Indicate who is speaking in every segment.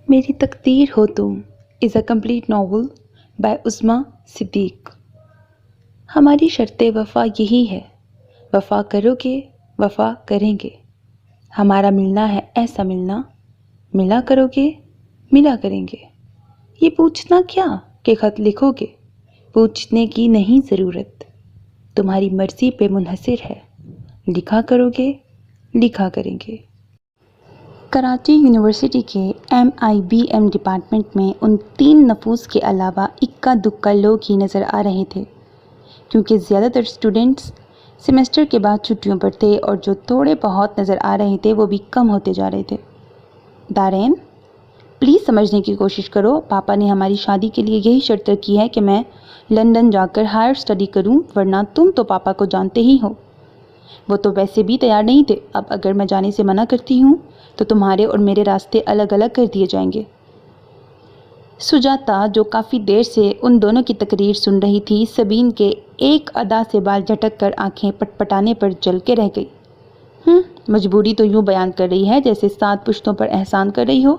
Speaker 1: میری تقدیر ہو تم از اے کمپلیٹ ناول بائی عظمی صدیق۔ ہماری شرط وفا یہی ہے، وفا کرو گے وفا کریں گے، ہمارا ملنا ہے ایسا ملنا، ملا کرو گے ملا کریں گے۔ یہ پوچھنا کیا کہ خط لکھو گے، پوچھنے کی نہیں ضرورت، تمہاری مرضی پہ منحصر ہے، لکھا کرو گے لکھا کریں گے۔ کراچی یونیورسٹی کے MIBM ڈپارٹمنٹ میں ان 3 نفوس کے علاوہ اکا دکا لوگ ہی نظر آ رہے تھے، کیونکہ زیادہ تر اسٹوڈنٹس سیمسٹر کے بعد چھٹیوں پر تھے اور جو تھوڑے بہت نظر آ رہے تھے وہ بھی کم ہوتے جا رہے تھے۔ دارین، پلیز سمجھنے کی کوشش کرو، پاپا نے ہماری شادی کے لیے یہی شرط رکھی ہے کہ میں لندن جا کر ہائر اسٹڈی کروں، ورنہ تم تو پاپا کو جانتے ہی ہو، وہ تو ویسے بھی تیار نہیں تھے۔ اب اگر میں جانے سے منع کرتی ہوں تو تمہارے اور میرے راستے الگ الگ کر دیے جائیں گے۔ سجاتا، جو کافی دیر سے ان دونوں کی تقریر سن رہی تھی، سبین کے ایک ادا سے بال جھٹک کر آنکھیں پٹ پٹانے پر جل کے رہ گئی۔ مجبوری تو یوں بیان کر رہی ہے جیسے 7 پشتوں پر احسان کر رہی ہو۔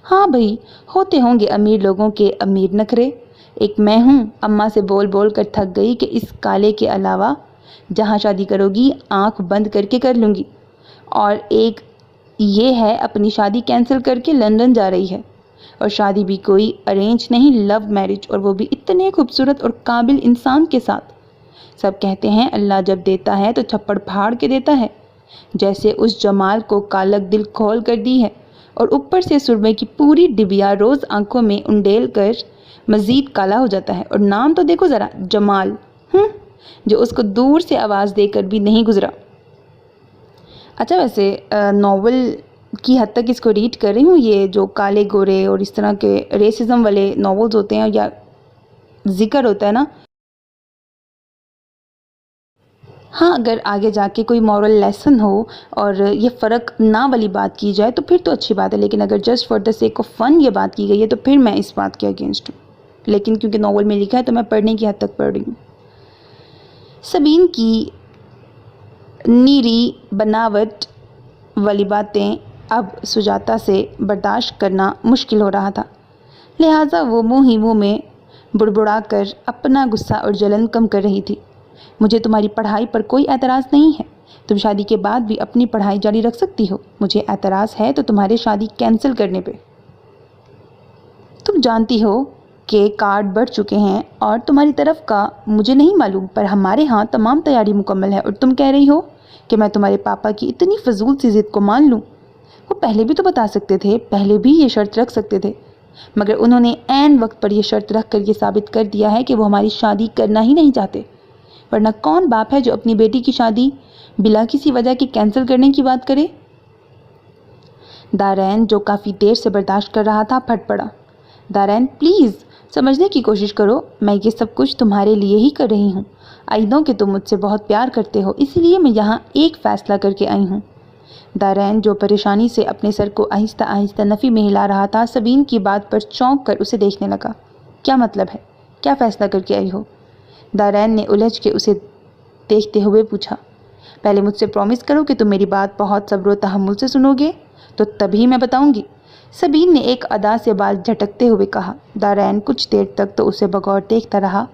Speaker 1: ہاں بھئی، ہوتے ہوں گے امیر لوگوں کے امیر نخرے، ایک میں ہوں، اماں سے بول بول کر تھک گئی کہ اس کالے کے علاوہ جہاں شادی کرو گی آنکھ بند کر کے کر لوں گی، اور ایک یہ ہے اپنی شادی کینسل کر کے لندن جا رہی ہے، اور شادی بھی کوئی ارینج نہیں، لو میرج، اور وہ بھی اتنے خوبصورت اور قابل انسان کے ساتھ۔ سب کہتے ہیں اللہ جب دیتا ہے تو چھپڑ پھاڑ کے دیتا ہے، جیسے اس جمال کو کالک دل کھول کر دی ہے، اور اوپر سے سرمے کی پوری ڈبیا روز آنکھوں میں انڈیل کر مزید کالا ہو جاتا ہے، اور نام تو دیکھو ذرا، جمال، جو اس کو دور سے آواز دے کر بھی نہیں گزرا۔ اچھا، ویسے ناول کی حد تک اس کو ریڈ کر رہی ہوں، یہ جو کالے گورے اور اس طرح کے ریسزم والے ناولز ہوتے ہیں یا ذکر ہوتا ہے نا، ہاں اگر آگے جا کے کوئی مورل لیسن ہو اور یہ فرق نہ والی بات کی جائے تو پھر تو اچھی بات ہے، لیکن اگر just for the sake of fun یہ بات کی گئی ہے تو پھر میں اس بات کے اگینسٹ ہوں، لیکن کیونکہ ناول میں لکھا ہے تو میں پڑھنے کی حد تک پڑھ رہی ہوں۔ سبین کی نیری بناوٹ والی باتیں اب سجاتا سے برداشت کرنا مشکل ہو رہا تھا، لہٰذا وہ منہ ہی منہ میں بڑبڑا کر اپنا غصہ اور جلن کم کر رہی تھی۔ مجھے تمہاری پڑھائی پر کوئی اعتراض نہیں ہے، تم شادی کے بعد بھی اپنی پڑھائی جاری رکھ سکتی ہو، مجھے اعتراض ہے تو تمہارے شادی کینسل کرنے پہ۔ تم جانتی ہو کہ کارڈ بڑھ چکے ہیں اور تمہاری طرف کا مجھے نہیں معلوم، پر ہمارے ہاں تمام تیاری مکمل ہے، اور تم کہہ رہی ہو کہ میں تمہارے پاپا کی اتنی فضول سی ضد کو مان لوں۔ وہ پہلے بھی تو بتا سکتے تھے، پہلے بھی یہ شرط رکھ سکتے تھے، مگر انہوں نے عین وقت پر یہ شرط رکھ کر یہ ثابت کر دیا ہے کہ وہ ہماری شادی کرنا ہی نہیں چاہتے، ورنہ کون باپ ہے جو اپنی بیٹی کی شادی بلا کسی وجہ کے کینسل کرنے کی بات کرے؟ دارین، جو کافی دیر سے برداشت کر رہا تھا، پھٹ پڑا۔ دارین پلیز سمجھنے کی کوشش کرو، میں یہ سب کچھ تمہارے لیے ہی کر رہی ہوں، آئی نو کہ تم مجھ سے بہت پیار کرتے ہو، اسی لیے میں یہاں ایک فیصلہ کر کے آئی ہوں۔ دارین، جو پریشانی سے اپنے سر کو آہستہ آہستہ نفی میں ہلا رہا تھا، سبین کی بات پر چونک کر اسے دیکھنے لگا۔ کیا مطلب ہے؟ کیا فیصلہ کر کے آئی ہو؟ دارین نے الجھ کے اسے دیکھتے ہوئے پوچھا۔ پہلے مجھ سے پرومس کرو کہ تم میری بات بہت صبر و تحمل سے سنو گے، تو تبھی میں بتاؤں گی، سبین نے ایک ادا سے بال جھٹکتے ہوئے کہا۔ دارین کچھ دیر تک تو اسے بغور دیکھتا رہا،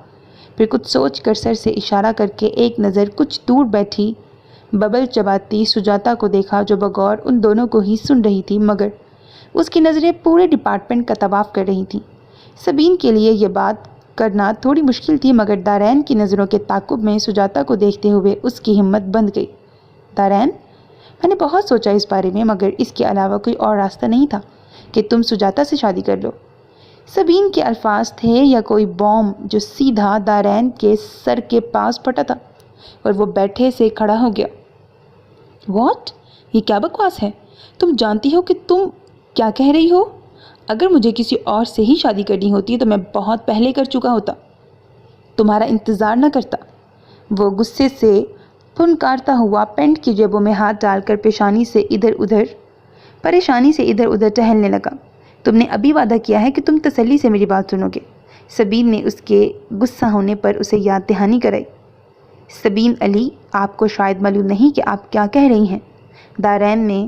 Speaker 1: پھر کچھ سوچ کر سر سے اشارہ کر کے ایک نظر کچھ دور بیٹھی ببل چباتی سجاتا کو دیکھا، جو بغور ان دونوں کو ہی سن رہی تھی، مگر اس کی نظریں پورے ڈپارٹمنٹ کا طواف کر رہی تھیں۔ سبین کے لیے یہ بات کرنا تھوڑی مشکل تھی، مگر دارین کی نظروں کے تعاقب میں سجاتا کو دیکھتے ہوئے اس کی ہمت بندھ گئی۔ دارین، میں نے بہت سوچا اس بارے میں، مگر اس کے علاوہ کوئی اور راستہ نہیں تھا کہ تم سجاتا سے شادی کر لو۔ سبین کے الفاظ تھے یا کوئی بوم جو سیدھا دارین کے سر کے پاس پھٹا تھا، اور وہ بیٹھے سے کھڑا ہو گیا۔ واٹ؟ یہ کیا بکواس ہے؟ تم جانتی ہو کہ تم کیا کہہ رہی ہو؟ اگر مجھے کسی اور سے ہی شادی کرنی ہوتی تو میں بہت پہلے کر چکا ہوتا، تمہارا انتظار نہ کرتا۔ وہ غصے سے پھنکارتا ہوا پینٹ کی جیبوں میں ہاتھ ڈال کر پریشانی سے ادھر ادھر ٹہلنے لگا۔ تم نے ابھی وعدہ کیا ہے کہ تم تسلی سے میری بات سنو گے، سبین نے اس کے غصہ ہونے پر اسے یاد دہانی کرائی۔ سبین علی، آپ کو شاید معلوم نہیں کہ آپ کیا کہہ رہی ہیں، دارین نے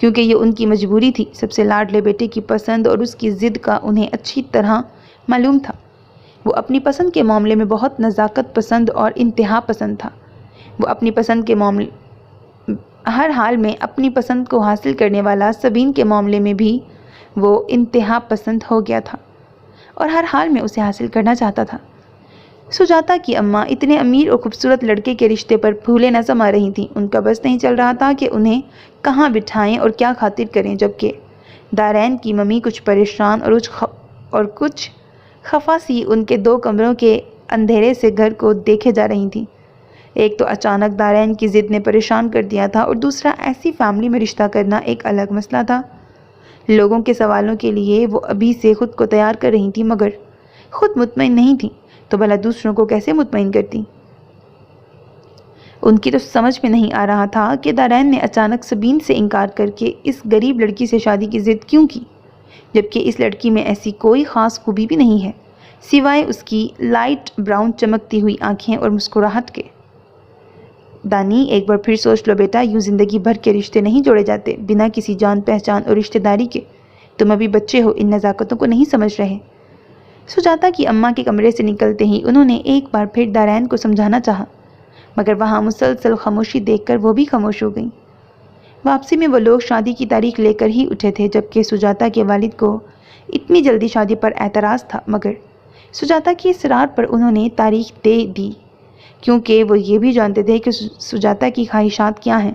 Speaker 1: کیونکہ یہ ان کی مجبوری تھی۔ سب سے لاڈلے بیٹے کی پسند اور اس کی ضد کا انہیں اچھی طرح معلوم تھا۔ وہ اپنی پسند کے معاملے میں بہت نزاکت پسند اور انتہا پسند تھا۔ وہ اپنی پسند کے معاملے ہر حال میں اپنی پسند کو حاصل کرنے والا، سبین کے معاملے میں بھی وہ انتہا پسند ہو گیا تھا اور ہر حال میں اسے حاصل کرنا چاہتا تھا۔ سجاتا کی اماں اتنے امیر اور خوبصورت لڑکے کے رشتے پر پھولے نہ سما رہی تھیں۔ ان کا بس نہیں چل رہا تھا کہ انہیں کہاں بٹھائیں اور کیا خاطر کریں، جبکہ دارین کی ممی کچھ پریشان اور کچھ خفا سی ان کے 2 کمروں کے اندھیرے سے گھر کو دیکھے جا رہی تھیں۔ ایک تو اچانک دارین کی ضد نے پریشان کر دیا تھا اور دوسرا ایسی فیملی میں رشتہ کرنا ایک الگ مسئلہ تھا۔ لوگوں کے سوالوں کے لیے وہ ابھی سے خود کو تیار کر رہی تھی، مگر خود مطمئن نہیں تھی تو بھلا دوسروں کو کیسے مطمئن کرتی؟ ان کی تو سمجھ میں نہیں آ رہا تھا کہ دارین نے اچانک سبین سے انکار کر کے اس غریب لڑکی سے شادی کی ضد کیوں کی، جبکہ اس لڑکی میں ایسی کوئی خاص خوبی بھی نہیں ہے سوائے اس کی لائٹ براؤن چمکتی ہوئی آنکھیں اور مسکراہٹ کے۔ دانی، ایک بار پھر سوچ لو بیٹا، یوں زندگی بھر کے رشتے نہیں جوڑے جاتے بنا کسی جان پہچان اور رشتہ داری کے۔ تم ابھی بچے ہو، ان نزاکتوں کو نہیں سمجھ رہے۔ سجاتا کی اماں کے کمرے سے نکلتے ہی انہوں نے ایک بار پھر دارین کو سمجھانا چاہا، مگر وہاں مسلسل خاموشی دیکھ کر وہ بھی خاموش ہو گئیں۔ واپسی میں وہ لوگ شادی کی تاریخ لے کر ہی اٹھے تھے، جبکہ سجاتا کے والد کو اتنی جلدی شادی پر اعتراض تھا، مگر سجاتا کی اصرار پر انہوں نے تاریخ دے دی، کیونکہ وہ یہ بھی جانتے تھے کہ سجاتا کی خواہشات کیا ہیں،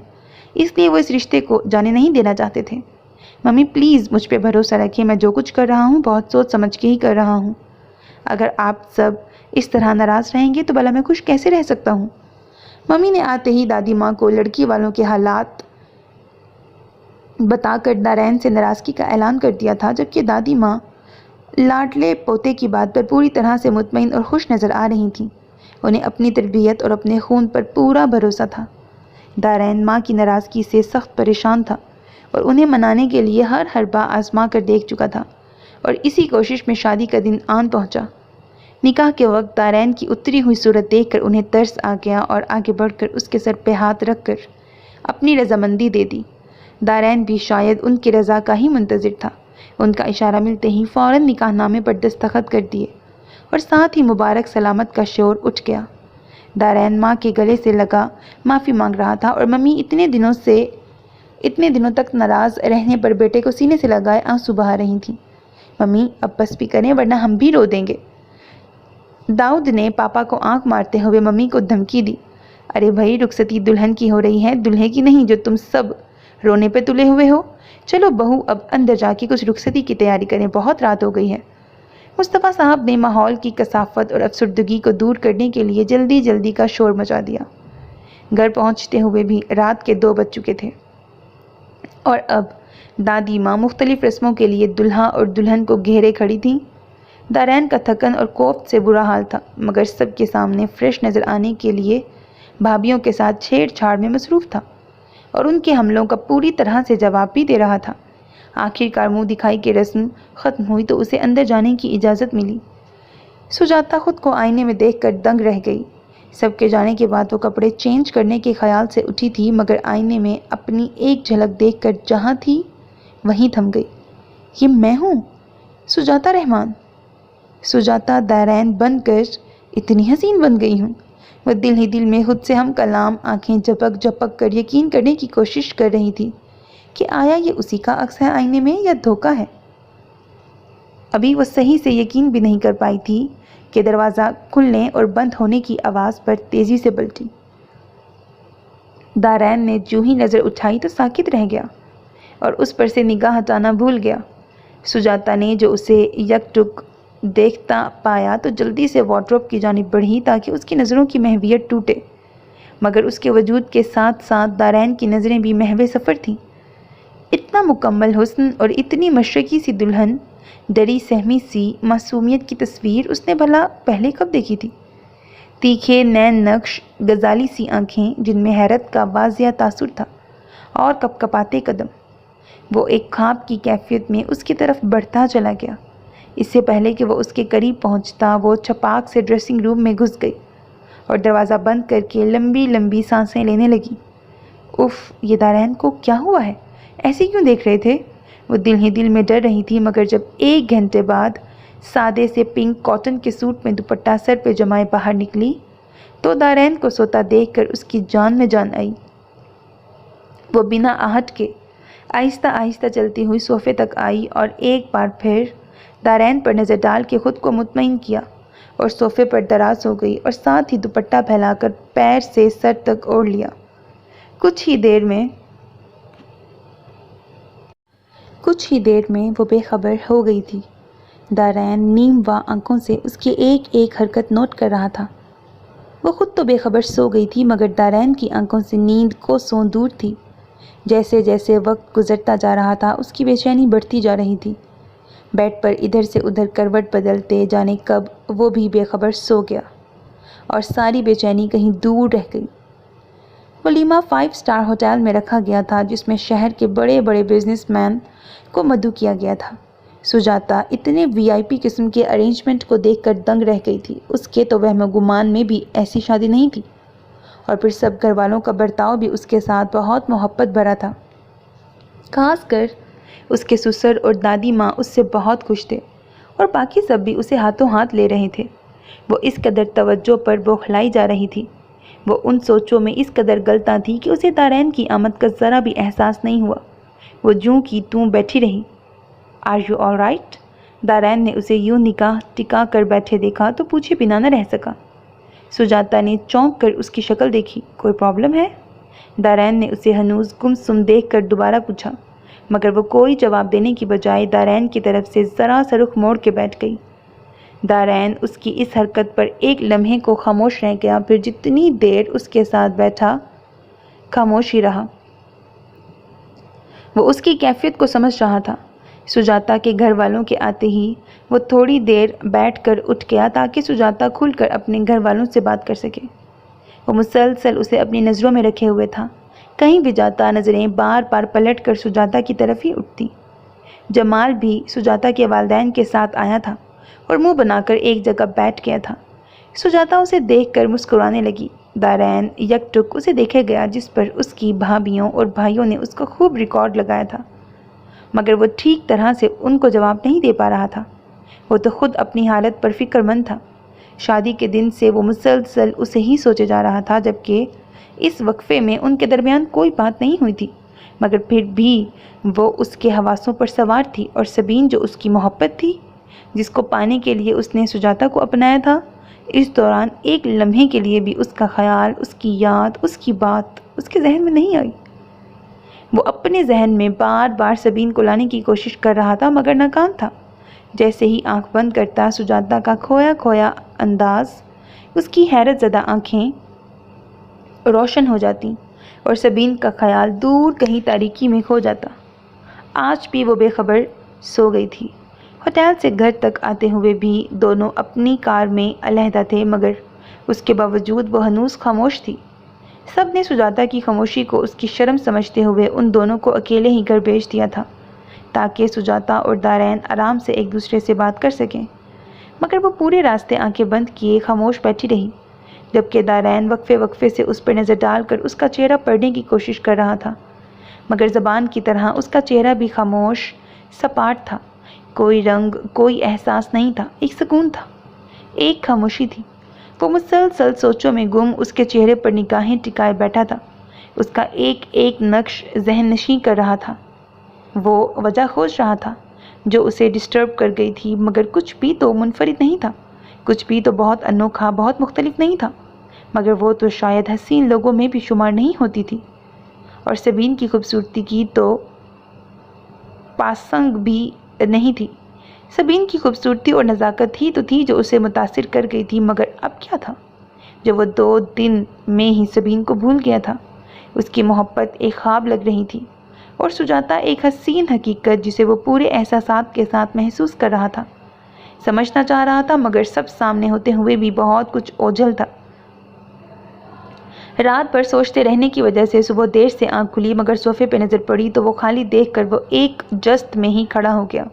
Speaker 1: اس لیے وہ اس رشتے کو جانے نہیں دینا چاہتے تھے۔ ممی پلیز مجھ پہ بھروسہ رکھیں، میں جو کچھ کر رہا ہوں بہت سوچ سمجھ کے ہی کر رہا ہوں۔ اگر آپ سب اس طرح ناراض رہیں گے تو بھلا میں خوش کیسے رہ سکتا ہوں؟ ممی نے آتے ہی دادی ماں کو لڑکی والوں کے حالات بتا کر دارین سے ناراضگی کا اعلان کر دیا تھا، جبکہ دادی ماں لاڈلے پوتے کی بات پر پوری طرح سے مطمئن اور خوش نظر آ رہی تھیں۔ انہیں اپنی تربیت اور اپنے خون پر پورا بھروسہ تھا۔ دارین ماں کی ناراضگی سے سخت پریشان تھا اور انہیں منانے کے لیے ہر حربہ آزما کر دیکھ چکا تھا، اور اسی کوشش میں شادی کا دن آن پہنچا۔ نکاح کے وقت دارین کی اتری ہوئی صورت دیکھ کر انہیں ترس آ گیا اور آگے بڑھ کر اس کے سر پہ ہاتھ رکھ کر اپنی رضامندی دے دی۔ دارین بھی شاید ان کی رضا کا ہی منتظر تھا۔ ان کا اشارہ ملتے ہی فوراً نکاح نامے پر دستخط کر دیے اور ساتھ ہی مبارک سلامت کا شور اٹھ گیا۔ دارین ماں کے گلے سے لگا معافی مانگ رہا تھا اور ممی اتنے دنوں تک ناراض رہنے پر بیٹے کو سینے سے لگائے آنسو بہا رہی تھیں۔ ممی اب بس بھی کریں ورنہ ہم بھی رو دیں گے۔ داؤد نے پاپا کو آنکھ مارتے ہوئے ممی کو دھمکی دی۔ ارے بھائی، رخصتی دلہن کی ہو رہی ہے، دلہے کی نہیں، جو تم سب رونے پہ تلے ہوئے ہو۔ چلو بہو، اب اندر جا کے کچھ رخصتی کی تیاری کریں، بہت رات ہو گئی ہے۔ مصطفیٰ صاحب نے ماحول کی کثافت اور افسردگی کو دور کرنے کے لیے جلدی کا شور مچا دیا۔ گھر پہنچتے ہوئے بھی رات کے 2 بج چکے تھے اور اب دادی ماں مختلف رسموں کے لیے دلہا اور دلہن کو گھیرے کھڑی تھیں۔ دارین کا تھکن اور کوفت سے برا حال تھا، مگر سب کے سامنے فریش نظر آنے کے لیے بھابھیوں کے ساتھ چھیڑ چھاڑ میں مصروف تھا اور ان کے حملوں کا پوری طرح سے جواب بھی دے رہا تھا۔ آخر کار منہ دکھائی کی رسم ختم ہوئی تو اسے اندر جانے کی اجازت ملی۔ سجاتا خود کو آئینے میں دیکھ کر دنگ رہ گئی۔ سب کے جانے کے بعد وہ کپڑے چینج کرنے کے خیال سے اٹھی تھی، مگر آئینے میں اپنی ایک جھلک دیکھ کر جہاں تھی وہیں تھم گئی۔ یہ میں ہوں، سجاتا رحمان؟ سجاتا دارین بن کر اتنی حسین بن گئی ہوں؟ وہ دل ہی دل میں خود سے ہم کلام آنکھیں جھپک جھپک کر یقین کرنے کی کوشش کر رہی تھی کہ آیا یہ اسی کا عکس ہے آئینے میں یا دھوکہ ہے۔ ابھی وہ صحیح سے یقین بھی نہیں کر پائی تھی کہ دروازہ کھلنے اور بند ہونے کی آواز پر تیزی سے پلٹی۔ دارین نے جو ہی نظر اٹھائی تو ساکت رہ گیا اور اس پر سے نگاہ ہٹانا بھول گیا۔ سجاتا نے جو اسے یک ٹک دیکھتا پایا تو جلدی سے وارڈروب کی جانب بڑھی تاکہ اس کی نظروں کی محویت ٹوٹے، مگر اس کے وجود کے ساتھ ساتھ دارین کی نظریں بھی محو سفر تھیں۔ اتنا مکمل حسن اور اتنی مشرقی سی دلہن، ڈری سہمی سی معصومیت کی تصویر اس نے بھلا پہلے کب دیکھی تھی؟ تیکھے نین نقش، غزالی سی آنکھیں جن میں حیرت کا واضح تاثر تھا، اور کپ کپاتے قدم۔ وہ ایک خواب کی کیفیت میں اس کی طرف بڑھتا چلا گیا۔ اس سے پہلے کہ وہ اس کے قریب پہنچتا، وہ چھپاک سے ڈریسنگ روم میں گھس گئی اور دروازہ بند کر کے لمبی لمبی سانسیں لینے لگی۔ اف، یہ دارین کو کیا ہوا ہے؟ ایسے کیوں دیکھ رہے تھے؟ وہ دل ہی دل میں ڈر رہی تھی، مگر جب 1 گھنٹے بعد سادے سے پنک کاٹن کے سوٹ میں دوپٹہ سر پہ جمائے باہر نکلی تو دارین کو سوتا دیکھ کر اس کی جان میں جان آئی۔ وہ بنا آہٹ کے آہستہ آہستہ چلتی ہوئی صوفے تک آئی اور ایک بار پھر دارین پر نظر ڈال کے خود کو مطمئن کیا اور صوفے پر دراز ہو گئی اور ساتھ ہی دوپٹہ پھیلا کر پیر سے سر تک اوڑھ لیا۔ کچھ ہی دیر میں وہ بے خبر ہو گئی تھی۔ دارین نیم وا آنکھوں سے اس کی ایک ایک حرکت نوٹ کر رہا تھا۔ وہ خود تو بے خبر سو گئی تھی، مگر دارین کی آنکھوں سے نیند کو سو دور تھی۔ جیسے جیسے وقت گزرتا جا رہا تھا اس کی بے چینی بڑھتی جا رہی تھی۔ بیڈ پر ادھر سے ادھر کروٹ بدلتے جانے کب وہ بھی بے خبر سو گیا اور ساری بے چینی کہیں دور رہ گئی۔ ولیمہ 5 اسٹار ہوٹل میں رکھا گیا تھا جس میں شہر کے بڑے بڑے بزنس مین کو مدعو کیا گیا تھا۔ سجاتا اتنے VIP قسم کے ارینجمنٹ کو دیکھ کر دنگ رہ گئی تھی۔ اس کے تو وہم و گمان میں بھی ایسی شادی نہیں تھی، اور پھر سب گھر والوں کا برتاؤ بھی اس کے ساتھ بہت محبت بھرا تھا۔ خاص کر اس کے سسر اور دادی ماں اس سے بہت خوش تھے، اور باقی سب بھی اسے ہاتھوں ہاتھ لے رہے تھے۔ وہ اس قدر توجہ پر بوکھلائی جا رہی تھی، وہ ان سوچوں میں اس قدر گلتا تھی کہ اسے دارین کی آمد کا ذرا بھی احساس نہیں ہوا۔ وہ جوں کی توں بیٹھی رہی۔ Are you all right? Darain نے اسے یوں نگاہ ٹکا کر بیٹھے دیکھا تو پوچھے بنا نہ رہ سکا۔ سجاتا نے چونک کر اس کی شکل دیکھی۔ کوئی پرابلم ہے؟ دارین نے اسے ہنوز گمسم دیکھ کر دوبارہ پوچھا، مگر وہ کوئی جواب دینے کی بجائے دارین کی طرف سے ذرا سا رخ موڑ کے بیٹھ گئی۔ دارین اس کی اس حرکت پر ایک لمحے کو خاموش رہ گیا، پھر جتنی دیر اس کے ساتھ بیٹھا خاموش ہی رہا۔ وہ اس کی کیفیت کو سمجھ رہا تھا۔ سجاتا کے گھر والوں کے آتے ہی وہ تھوڑی دیر بیٹھ کر اٹھ گیا تاکہ سجاتا کھل کر اپنے گھر والوں سے بات کر سکے۔ وہ مسلسل اسے اپنی نظروں میں رکھے ہوئے تھا۔ کہیں بھی جاتا نظریں بار بار پلٹ کر سجاتا کی طرف ہی اٹھتی۔ جمال بھی سجاتا کے والدین کے ساتھ آیا تھا اور منہ بنا کر ایک جگہ بیٹھ گیا تھا۔ سجاتا اسے دیکھ کر مسکرانے لگی۔ دارین یک ٹک اسے دیکھے گیا، جس پر اس کی بھابھیوں اور بھائیوں نے اس کا خوب ریکارڈ لگایا تھا، مگر وہ ٹھیک طرح سے ان کو جواب نہیں دے پا رہا تھا۔ وہ تو خود اپنی حالت پر فکر مند تھا۔ شادی کے دن سے وہ مسلسل اسے ہی سوچے جا رہا تھا، جبکہ اس وقفے میں ان کے درمیان کوئی بات نہیں ہوئی تھی، مگر پھر بھی وہ اس کے حواسوں پر سوار تھی، اور سبین جو اس کی محبت تھی، جس کو پانے کے لیے اس نے سجاتا کو اپنایا تھا، اس دوران ایک لمحے کے لیے بھی اس کا خیال، اس کی یاد، اس کی بات اس کے ذہن میں نہیں آئی۔ وہ اپنے ذہن میں بار بار سبین کو لانے کی کوشش کر رہا تھا، مگر ناکام تھا۔ جیسے ہی آنکھ بند کرتا، سجاتا کا کھویا کھویا انداز، اس کی حیرت زدہ آنکھیں روشن ہو جاتی اور سبین کا خیال دور کہیں تاریکی میں کھو جاتا۔ آج بھی وہ بے خبر سو گئی تھی۔ ہوٹل سے گھر تک آتے ہوئے بھی دونوں اپنی کار میں علیحدہ تھے، مگر اس کے باوجود وہ ہنوز خاموش تھی۔ سب نے سجاتا کی خاموشی کو اس کی شرم سمجھتے ہوئے ان دونوں کو اکیلے ہی گھر بھیج دیا تھا تاکہ سجاتا اور دارین آرام سے ایک دوسرے سے بات کر سکیں، مگر وہ پورے راستے آنکھیں بند کیے خاموش بیٹھی رہی، جبکہ دارین وقفے وقفے سے اس پر نظر ڈال کر اس کا چہرہ پڑھنے کی کوشش کر رہا تھا، مگر زبان کی طرح اس کا چہرہ بھی خاموش سپاٹ تھا۔ کوئی رنگ، کوئی احساس نہیں تھا، ایک سکون تھا، ایک خاموشی تھی۔ وہ مسلسل سوچوں میں گم اس کے چہرے پر نگاہیں ٹکائے بیٹھا تھا، اس کا ایک ایک نقش ذہن نشین کر رہا تھا۔ وہ وجہ کھوج رہا تھا جو اسے ڈسٹرب کر گئی تھی، مگر کچھ بھی تو منفرد نہیں تھا، کچھ بھی تو بہت انوکھا، بہت مختلف نہیں تھا، مگر وہ تو شاید حسین لوگوں میں بھی شمار نہیں ہوتی تھی، اور سبین کی خوبصورتی کی تو پاسنگ بھی نہیں تھی۔ سبین کی خوبصورتی اور نزاکت ہی تو تھی جو اسے متاثر کر گئی تھی، مگر اب کیا تھا جو وہ 2 دن میں ہی سبین کو بھول گیا تھا؟ اس کی محبت ایک خواب لگ رہی تھی، اور سجاتا ایک حسین حقیقت جسے وہ پورے احساسات کے ساتھ محسوس کر رہا تھا، سمجھنا چاہ رہا تھا، مگر سب سامنے ہوتے ہوئے بھی بہت کچھ اوجھل تھا۔ رات بھر سوچتے رہنے کی وجہ سے صبح دیر سے آنکھ کھلی، مگر صوفے پہ نظر پڑی تو وہ خالی دیکھ کر وہ ایک جست میں ہی کھڑا ہو گیا۔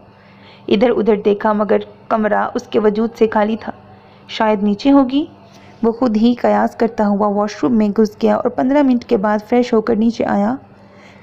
Speaker 1: ادھر ادھر دیکھا، مگر کمرہ اس کے وجود سے خالی تھا۔ شاید نیچے ہوگی۔ وہ خود ہی قیاس کرتا ہوا واش روم میں گھس گیا اور 15 منٹ کے بعد فریش ہو کر نیچے آیا۔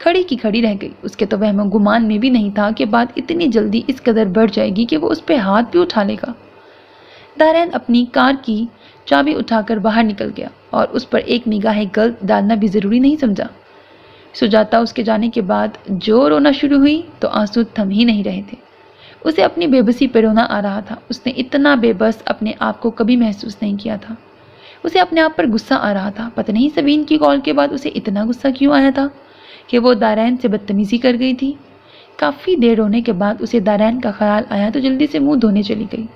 Speaker 2: کھڑی کی کھڑی رہ گئی۔ اس کے تو وہم و گمان میں بھی نہیں تھا کہ بات اتنی جلدی اس قدر بڑھ جائے گی کہ وہ اس پہ ہاتھ بھی اٹھا لے گا۔ دارین اپنی کار کی چابی اٹھا کر باہر نکل گیا اور اس پر ایک نگاہ غلط ڈالنا بھی ضروری نہیں سمجھا۔ سجاتا اس کے جانے کے بعد جو رونا شروع ہوئی تو آنسو تھم ہی نہیں رہے تھے۔ اسے اپنی بے بسی پہ رونا آ رہا تھا۔ اس نے اتنا بے بس اپنے آپ کو کبھی محسوس نہیں کیا تھا۔ اسے اپنے آپ پر غصہ آ رہا تھا۔ پتہ نہیں سبین کی کال کے بعد اسے اتنا غصہ کیوں آیا تھا کہ وہ دارین سے بدتمیزی کر گئی تھی۔ کافی دیر رونے کے بعد اسے دارین کا خیال آیا تو جلدی سے منہ دھونے چلی گئی۔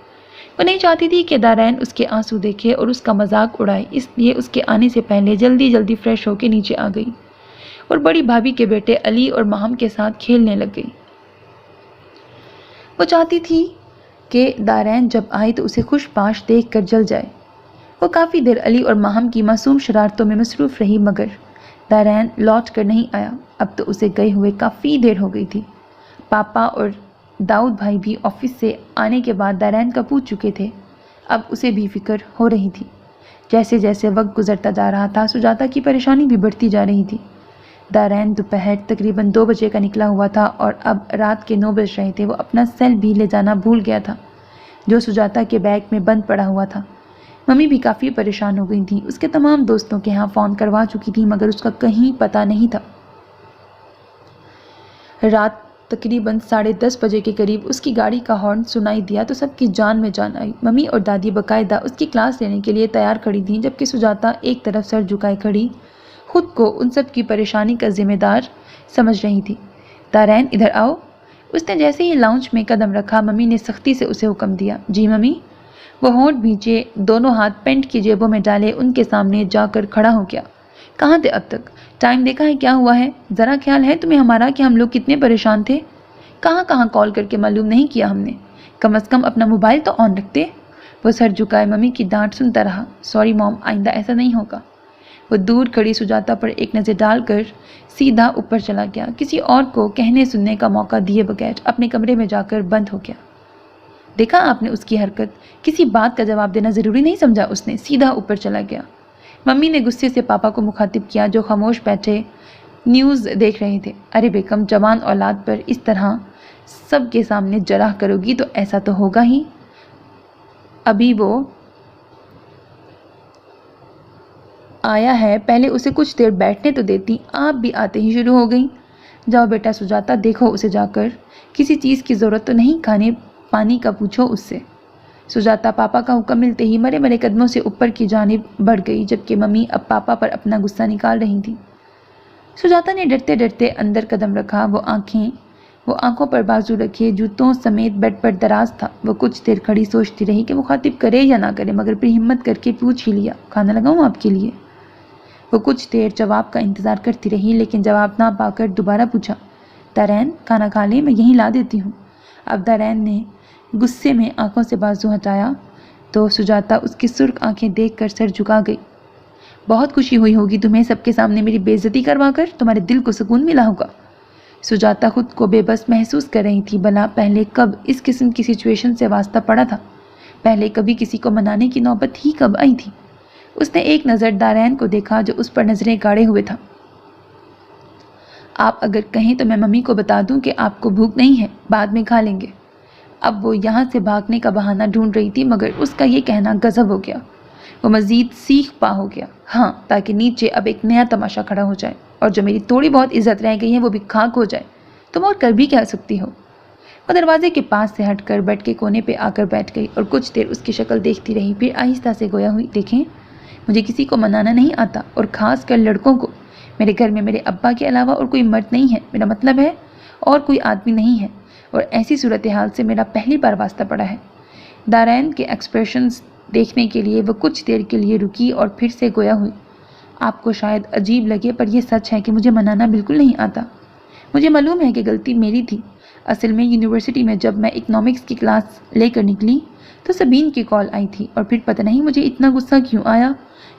Speaker 2: وہ نہیں چاہتی تھی کہ دارین اس کے آنسو دیکھے اور اس کا مذاق اڑائے، اس لیے اس کے آنے سے پہلے جلدی جلدی فریش ہو کے نیچے آ گئی اور بڑی بھابھی کے بیٹے علی اور ماہم کے ساتھ کھیلنے لگ گئی۔ وہ چاہتی تھی کہ دارین جب آئے تو اسے خوش پاش دیکھ کر جل جائے۔ وہ کافی دیر علی اور ماہم کی معصوم شرارتوں میں مصروف رہی مگر دارین لوٹ کر نہیں آیا۔ اب تو اسے گئے ہوئے کافی دیر ہو گئی تھی۔ پاپا اور داؤد بھائی بھی آفس سے آنے کے بعد دارین کا پوچھ چکے تھے۔ اب اسے بھی فکر ہو رہی تھی۔ جیسے جیسے وقت گزرتا جا رہا تھا سجاتا کی پریشانی بھی بڑھتی جا رہی تھی۔ دارین دوپہر تقریباً 2 بجے کا نکلا ہوا تھا اور اب رات کے 9 بج رہے تھے۔ وہ اپنا سیل بھی لے جانا بھول گیا تھا جو سجاتا کے بیگ میں بند پڑا ہوا تھا۔ ممی بھی کافی پریشان ہو گئی تھیں۔ اس کے تمام دوستوں کے ہاں فون کروا چکی تھی مگر اس کا کہیں پتہ نہیں تھا۔ رات تقریباً 10:30 بجے کے قریب اس کی گاڑی کا ہارن سنائی دیا تو سب کی جان میں جان آئی۔ ممی اور دادی باقاعدہ اس کی کلاس لینے کے لیے تیار کھڑی تھیں جبکہ سجاتا ایک طرف سر جھکائے کھڑی خود کو ان سب کی پریشانی کا ذمہ دار سمجھ رہی تھی۔ دارین ادھر آؤ۔ اس نے جیسے ہی لاؤنج میں قدم رکھا ممی نے سختی سے اسے حکم دیا۔ جی ممی۔ وہ ہونٹ بھینچے دونوں ہاتھ پینٹ کی جیبوں میں ڈالے ان کے سامنے جا کر کھڑا ہو گیا۔ کہاں تھے اب تک؟ ٹائم دیکھا ہے کیا ہوا ہے؟ ذرا خیال ہے تمہیں ہمارا کہ ہم لوگ کتنے پریشان تھے؟ کہاں کہاں کال کر کے معلوم نہیں کیا ہم نے؟ کم از کم اپنا موبائل تو آن رکھتے۔ وہ سر جھکائے ممی کی ڈانٹ سنتا رہا۔ سوری موم، آئندہ ایسا نہیں ہوگا۔ وہ دور کھڑی سجاتا پر ایک نظر ڈال کر سیدھا اوپر چلا گیا، کسی اور کو کہنے سننے کا موقع دیے بغیر اپنے کمرے میں جا کر بند ہو گیا۔ دیکھا آپ نے اس کی حرکت؟ کسی بات کا جواب دینا ضروری نہیں سمجھا اس نے، سیدھا اوپر چلا گیا۔ ممی نے غصے سے پاپا کو مخاطب کیا جو خاموش بیٹھے نیوز دیکھ رہے تھے۔ ارے بیگم، جوان اولاد پر اس طرح سب کے سامنے جرح کرو گی تو ایسا تو ہوگا ہی۔ ابھی وہ آیا ہے، پہلے اسے کچھ دیر بیٹھنے تو دیتی، آپ بھی آتے ہی شروع ہو گئی۔ جاؤ بیٹا سجاتا، دیکھو اسے جا کر، کسی چیز کی ضرورت تو نہیں، کھانے پانی کا پوچھو اس سے۔ سجاتا پاپا کا حکم ملتے ہی مرے مرے قدموں سے اوپر کی جانب بڑھ گئی جبکہ ممی اب پاپا پر اپنا غصہ نکال رہی تھی۔ سجاتا نے ڈرتے ڈرتے اندر قدم رکھا۔ وہ آنکھوں پر بازو رکھے جوتوں سمیت بیڈ پر دراز تھا۔ وہ کچھ دیر کھڑی سوچتی رہی کہ مخاطب کرے یا نہ کرے مگر پھر ہمت کر کے پوچھ ہی لیا، کھانا لگاؤں آپ کے لیے؟ وہ کچھ دیر جواب کا انتظار کرتی رہی لیکن جواب نہ پا کر دوبارہ پوچھا، دارین کھانا کھا لیں، میں یہیں لا دیتی ہوں۔ اب دارین نے غصے میں آنکھوں سے بازو ہٹایا تو سجاتا اس کی سرخ آنکھیں دیکھ کر سر جھکا گئی۔ بہت خوشی ہوئی ہوگی تمہیں سب کے سامنے میری بے عزتی کروا کر، تمہارے دل کو سکون ملا ہوگا۔ سجاتا خود کو بے بس محسوس کر رہی تھی۔ بھلا پہلے کب اس قسم کی سچویشن سے واسطہ پڑا تھا؟ پہلے کبھی کسی کو منانے کی نوبت ہی کب آئی تھی؟ اس نے ایک نظر دارین کو دیکھا جو اس پر نظریں گاڑے ہوئے تھا۔ آپ اگر کہیں تو میں ممی کو بتا دوں کہ آپ کو بھوک نہیں ہے، بعد میں کھا لیں گے۔ اب وہ یہاں سے بھاگنے کا بہانہ ڈھونڈ رہی تھی مگر اس کا یہ کہنا غضب ہو گیا۔ وہ مزید سیخ پا ہو گیا۔ ہاں، تاکہ نیچے اب ایک نیا تماشا کھڑا ہو جائے اور جو میری تھوڑی بہت عزت رہ گئی ہے وہ بھی خاک ہو جائے، تم اور کر بھی کیا سکتی ہو؟ وہ دروازے کے پاس سے ہٹ کر بیڈ کے کونے پہ آ کر بیٹھ گئی اور کچھ دیر اس کی شکل دیکھتی رہی، پھر آہستہ سے گویا ہوئی، دیکھیں مجھے کسی کو منانا نہیں آتا اور خاص کر لڑکوں کو۔ میرے گھر میں میرے ابا کے علاوہ اور کوئی مرد نہیں ہے، میرا مطلب ہے اور کوئی آدمی نہیں ہے، اور ایسی صورتحال سے میرا پہلی بار واسطہ پڑا ہے۔ دارین کے ایکسپریشنز دیکھنے کے لیے وہ کچھ دیر کے لیے رکی اور پھر سے گویا ہوئی، آپ کو شاید عجیب لگے پر یہ سچ ہے کہ مجھے منانا بالکل نہیں آتا۔ مجھے معلوم ہے کہ غلطی میری تھی۔ اصل میں یونیورسٹی میں جب میں اکنامکس کی کلاس لے کر نکلی تو سبین کی کال آئی تھی اور پھر پتہ نہیں مجھے اتنا غصہ کیوں آیا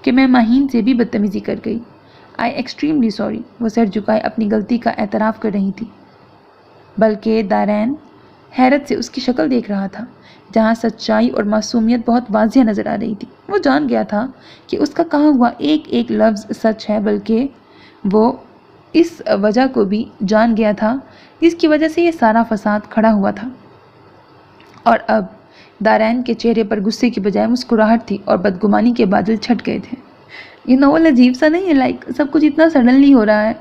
Speaker 2: کہ میں ماہین سے بھی بدتمیزی کر گئی۔ آئی ایکسٹریملی سوری۔ وہ سر جھکائے اپنی غلطی کا اعتراف کر رہی تھی، بلکہ دارین حیرت سے اس کی شکل دیکھ رہا تھا جہاں سچائی اور معصومیت بہت واضح نظر آ رہی تھی۔ وہ جان گیا تھا کہ اس کا کہا ہوا ایک ایک لفظ سچ ہے، بلکہ وہ اس وجہ کو بھی جان گیا تھا جس کی وجہ سے یہ سارا فساد کھڑا ہوا تھا، اور اب دارین کے چہرے پر غصے کی بجائے مسکراہٹ تھی اور بدگمانی کے بادل چھٹ گئے تھے۔ یہ ناول عجیب سا نہیں ہے، لائک سب کچھ اتنا سڈنلی ہو رہا ہے۔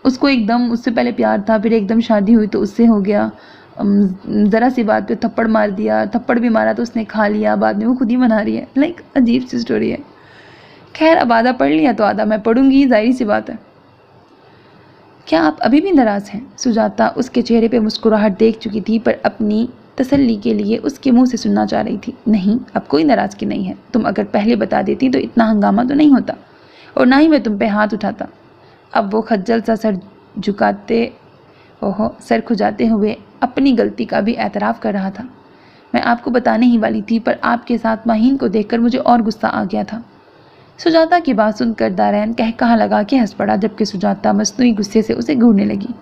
Speaker 2: اس کو ایک دم، اس سے پہلے پیار تھا، پھر ایک دم شادی ہوئی تو اس سے ہو گیا، ذرا سی بات پہ تھپڑ مار دیا، تھپڑ بھی مارا تو اس نے کھا لیا، بعد میں وہ خود ہی منا رہی ہے۔ لائک عجیب سی سٹوری ہے۔ خیر اب آدھا پڑھ لیا تو آدھا میں پڑھوں گی، ظاہری سی بات ہے۔ کیا آپ ابھی بھی ناراض ہیں؟ سجاتا اس کے چہرے پہ مسکراہٹ دیکھ چکی تھی پر اپنی تسلی کے لیے اس کے منہ سے سننا چاہ رہی تھی۔ نہیں، اب کوئی ناراضگی نہیں ہے۔ تم اگر پہلے بتا دیتی تو اتنا ہنگامہ تو نہیں ہوتا اور نہ ہی میں تم پہ ہاتھ اٹھاتا۔ اب وہ خجل سا سر کھجاتے ہوئے اپنی غلطی کا بھی اعتراف کر رہا تھا۔ میں آپ کو بتانے ہی والی تھی پر آپ کے ساتھ ماہین کو دیکھ کر مجھے اور غصہ آ گیا تھا۔ سجاتا کی بات سن کر دارین کہا لگا کے ہنس پڑا، جبکہ سجاتا مصنوعی غصے سے اسے گھورنے لگی۔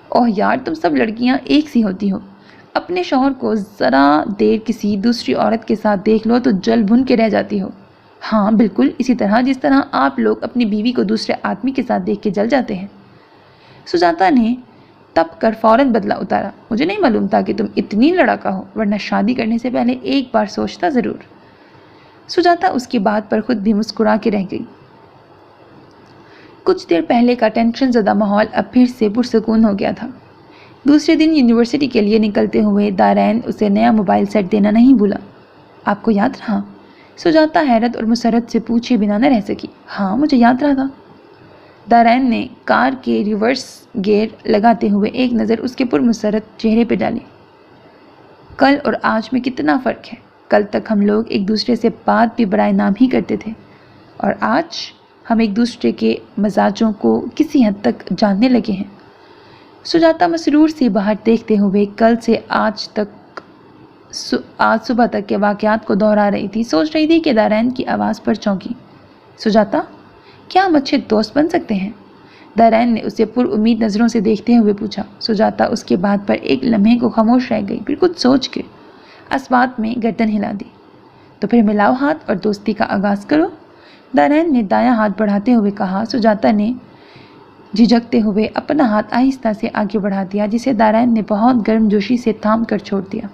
Speaker 2: اوہ یار، تم سب لڑکیاں ایک سی ہوتی ہو۔ اپنے شوہر کو ذرا دیر کسی دوسری عورت کے ساتھ دیکھ لو تو جل بھن کے رہ جاتی ہو۔ ہاں بالکل اسی طرح جس طرح آپ لوگ اپنی بیوی کو دوسرے آدمی کے ساتھ دیکھ کے جل جاتے ہیں۔ سجاتا نے تپ کر فوراً بدلا اتارا۔ مجھے نہیں معلوم تھا کہ تم اتنی لڑاکا ہو، ورنہ شادی کرنے سے پہلے ایک بار سوچتا ضرور۔ سجاتا اس کی بات پر خود بھی مسکرا کے رہ گئی۔ کچھ دیر پہلے کا ٹینشن زدہ ماحول اب پھر سے پرسکون ہو گیا تھا۔ دوسرے دن یونیورسٹی کے لیے نکلتے ہوئے دارین اسے نیا موبائل سیٹ دینا نہیں بھولا۔ آپ کو یاد رہا؟ سجاتا حیرت اور مسرت سے پوچھے بنا نہ رہ سکی۔ ہاں مجھے یاد رہا تھا۔ دارین نے کار کے ریورس گیئر لگاتے ہوئے ایک نظر اس کے پرمسرت چہرے پہ ڈالی۔ کل اور آج میں کتنا فرق ہے۔ کل تک ہم لوگ ایک دوسرے سے بات بھی برائے نام ہی کرتے تھے اور آج ہم ایک دوسرے کے مزاجوں کو کسی حد تک جاننے لگے ہیں۔ سجاتا مسرور سے باہر دیکھتے ہوئے کل سے آج صبح تک کے واقعات کو دہرا رہی تھی۔ سوچ رہی تھی کہ دارین کی آواز پر چونکی۔ سجاتا، کیا ہم اچھے دوست بن سکتے ہیں؟ دارین نے اسے پر امید نظروں سے دیکھتے ہوئے پوچھا۔ سجاتا اس کے بات پر ایک لمحے کو خاموش رہ گئی، پھر کچھ سوچ کے اسبات میں گردن ہلا دی۔ تو پھر ملاؤ ہاتھ اور دوستی کا آغاز کرو، دارین نے دایاں ہاتھ بڑھاتے ہوئے کہا۔ سجاتا نے جھجکتے ہوئے اپنا ہاتھ آہستہ سے آگے بڑھا دیا، جسے دارین نے بہت گرم جوشی سے تھام کر چھوڑ دیا۔